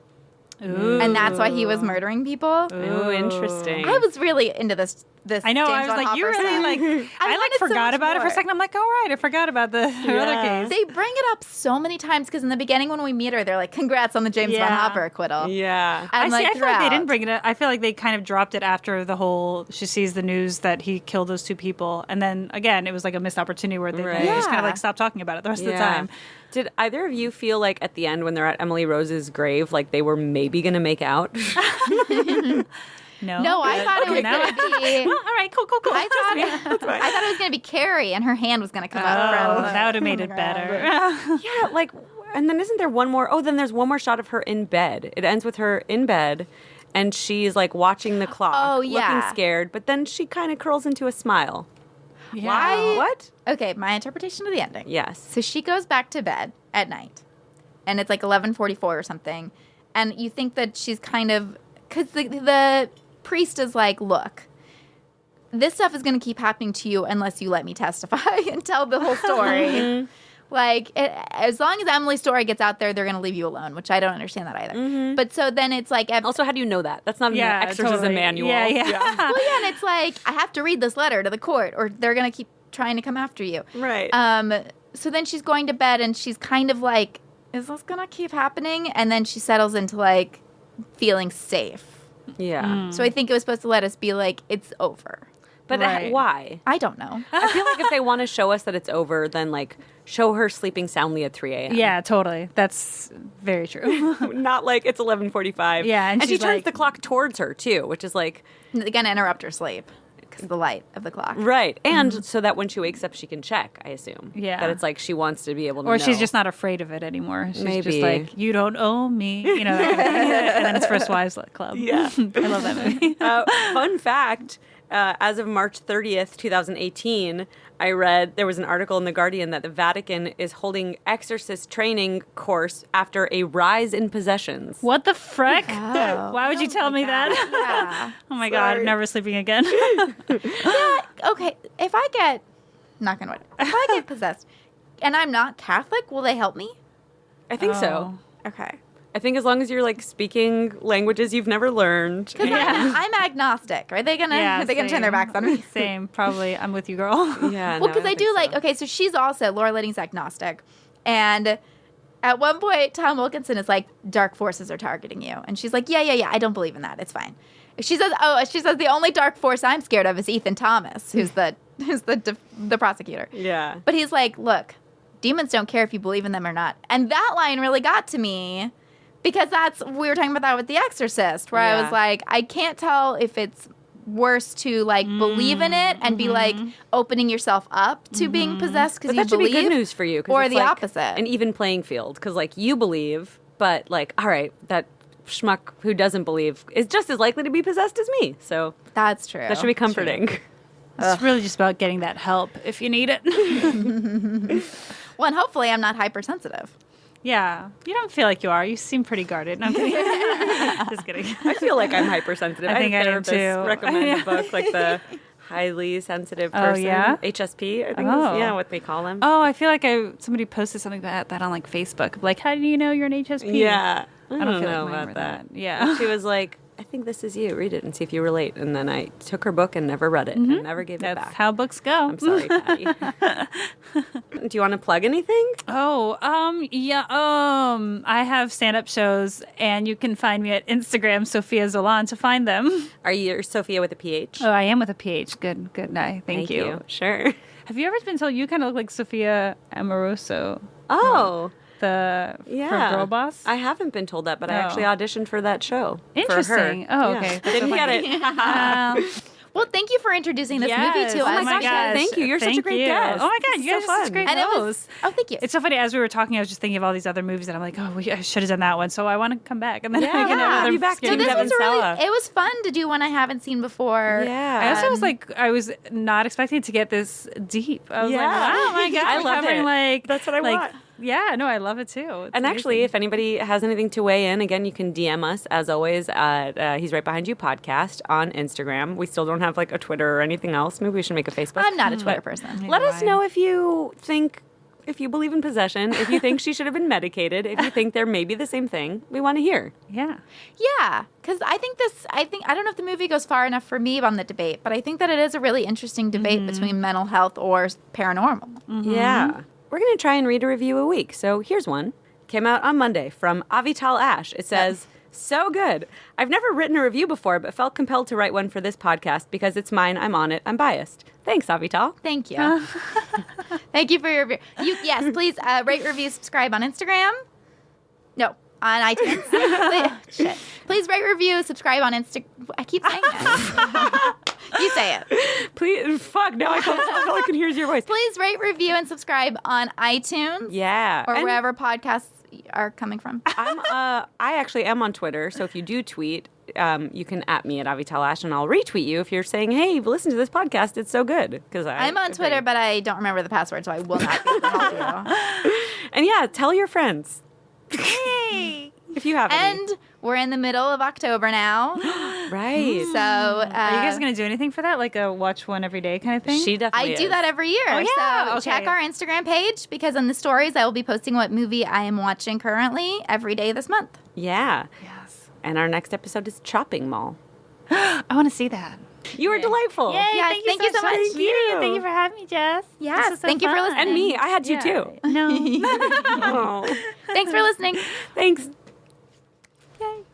Ooh. And that's why he was murdering people? Ooh, interesting. I was really into this. I know. James I was like, you really like. I forgot about it for a second. I'm like, all right, I forgot about the other case. They bring it up so many times because in the beginning when we meet her, they're like, "Congrats on the James Von Hopper acquittal." Yeah, and I feel like they didn't bring it up. I feel like they kind of dropped it after the whole. She sees the news that he killed those 2 people, and then again, it was like a missed opportunity where they just kind of like stopped talking about it the rest of the time. Did either of you feel like at the end when they're at Emily Rose's grave, like they were maybe going to make out? No, I thought it was going to be. Well, all right, cool. I thought it was going to be Carrie, and her hand was going to come out from. That would have made it better. Yeah, like, and then isn't there one more? Oh, then there's one more shot of her in bed. It ends with her in bed, and she's like watching the clock, looking scared, but then she kind of curls into a smile. Yeah. Why? What? Okay, my interpretation of the ending. Yes. So she goes back to bed at night, and it's like 11:44 or something, and you think that she's kind of because the priest is like, look, this stuff is going to keep happening to you unless you let me testify and tell the whole story. Like, as long as Emily's story gets out there, they're going to leave you alone, which I don't understand that either. Mm-hmm. But so then it's like... Also, how do you know that? That's not an exorcism manual. Yeah. Well, yeah, and it's like, I have to read this letter to the court, or they're going to keep trying to come after you. Right. so then she's going to bed and she's kind of like, is this going to keep happening? And then she settles into like feeling safe. Yeah. So I think it was supposed to let us be like, it's over. But Right. why? I don't know. I feel like if they want to show us that it's over, then like show her sleeping soundly at 3 a.m. Yeah, totally. That's very true. Not like it's 11:45. Yeah, and she she's turns like- the clock towards her too, which is like They're going to interrupt her sleep because of the light of the clock. right, and so that when she wakes up, she can check. I assume. Yeah. That it's like she wants to be able to. Or know. she's just not afraid of it anymore. She's Maybe. just like, you don't owe me, you know, that kind of thing. And then it's First Wives Club. Yeah. I love that movie. Fun fact. As of March 30th, 2018, I read there was an article in The Guardian that the Vatican is holding exorcist training course after a rise in possessions. What the frick? Oh. Why would you tell me that? Yeah. Oh my God, I'm never sleeping again. Okay, if I get, knock on wood, if I get possessed and I'm not Catholic, will they help me? I think so. Okay. I think as long as you're like speaking languages you've never learned. Because I'm agnostic. Are they gonna turn their backs on me? Same, probably. I'm with you, girl. Yeah. Well, no, because I do think like, so. okay, so she's also, Laura Linney's agnostic. And at one point, Tom Wilkinson is like, dark forces are targeting you. And she's like, yeah, I don't believe in that. It's fine. She says, the only dark force I'm scared of is Ethan Thomas, who's the prosecutor. Yeah. But he's like, look, demons don't care if you believe in them or not. And that line really got to me because we were talking about that with The Exorcist, where I Yeah. was like, I can't tell if it's worse to like believe in it and be like opening yourself up to being possessed because But you that should believe, be good news for you. 'Cause or it's the like opposite. An even playing field. Because like you believe, but like, all right, that schmuck who doesn't believe is just as likely to be possessed as me. So That's true. that should be comforting. It's really just about getting that help if you need it. Well, and hopefully I'm not hypersensitive. Yeah. You don't feel like you are. You seem pretty guarded. No, I'm kidding. Just kidding. I feel like I'm hypersensitive. I think had I a am therapist too. recommend Yeah. a book like the highly sensitive Oh, person. yeah? HSP, I think Oh. is what they call him. Oh, I feel like somebody posted something like that on like Facebook. Like, how do you know you're an HSP? Yeah. I don't don't feel know like mine about were that. that. Yeah. She was like, I think this is you. Read it and see if you relate. And then I took her book and never read it and never gave it That's back. how books go. I'm sorry, Patty. Do you want to plug anything? Oh, yeah. I have stand-up shows, and you can find me at Instagram, Sophia Zolan, to find them. Are you Sophia with a PH? Oh, I am with a PH. Good night. Thank you. Sure. Have you ever been told you kind of look like Sophia Amoroso, Oh, the yeah. for Girl Boss? I haven't been told that, but I Oh. actually auditioned for that show. Interesting. For her. Oh, Yeah. okay. That's Didn't so get funny. it. Well, thank you for introducing this movie Yes. to Oh us. my gosh, thank you. You're such a Thank great you. guest. Oh my God, you So guys are such fun. great And it was, hosts. thank you. It's so funny. As we were talking, I was just thinking of all these other movies, and I'm like, oh, I should have done that one. So I want to come back, and then I can have Yeah. another Be back to So James this Evan was really, Sala. it was fun to do one I haven't seen before. Yeah. I also was like, I was not expecting it to get this deep. I was Yeah. like, wow, my God, I we're love covering, it. like That's what I like, want. Yeah, no, I love it too. It's And actually, amazing. if anybody has anything to weigh in, again, you can DM us, as always, at He's Right Behind You podcast on Instagram. We still don't have, like, a Twitter or anything else. Maybe we should make a Facebook. I'm not a Twitter person. Let us Why? know if you believe in possession, if you think she should have been medicated, if you think there may be the same thing. We want to hear. yeah, Yeah, because I don't know if the movie goes far enough for me on the debate, but I think that it is a really interesting debate between mental health or paranormal. Yeah. We're going to try and read a review a week. So here's one. Came out on Monday from Avital Ash. It says, so good. I've never written a review before, but felt compelled to write one for this podcast because it's mine. I'm on it. I'm biased. Thanks, Avital. Thank you. Thank you for your review. Yes, please rate, review, subscribe on Instagram. No, on iTunes. Shit. Please rate, review, subscribe on Instagram. I keep saying that. You say it. Please, fuck, now I feel all I can hear is your voice. Please rate, review, and subscribe on iTunes. Yeah. Or And wherever podcasts are coming from. I actually am on Twitter, so if you do tweet, you can @me at Avital Ash, and I'll retweet you if you're saying, hey, listen to this podcast, it's so good. Because I'm on Twitter, but I don't remember the password, so I will not be able to help you. And yeah, tell your friends. Hey! If you have any. And we're in the middle of October now. Right. So are you guys gonna do anything for that? Like a watch one every day kind of thing? She definitely I do is. that every year. Oh, yeah? So Okay. check our Instagram page because in the stories I will be posting what movie I am watching currently every day this month. Yeah. Yes. And our next episode is Chopping Mall. I want to see that. You were delightful. Yes, thank you so much. Thank you. Thank you for having me. have me, Jess. Yes, This was so thank you for fun. listening. And me, I had you too. No. Oh, Thanks for listening. thanks.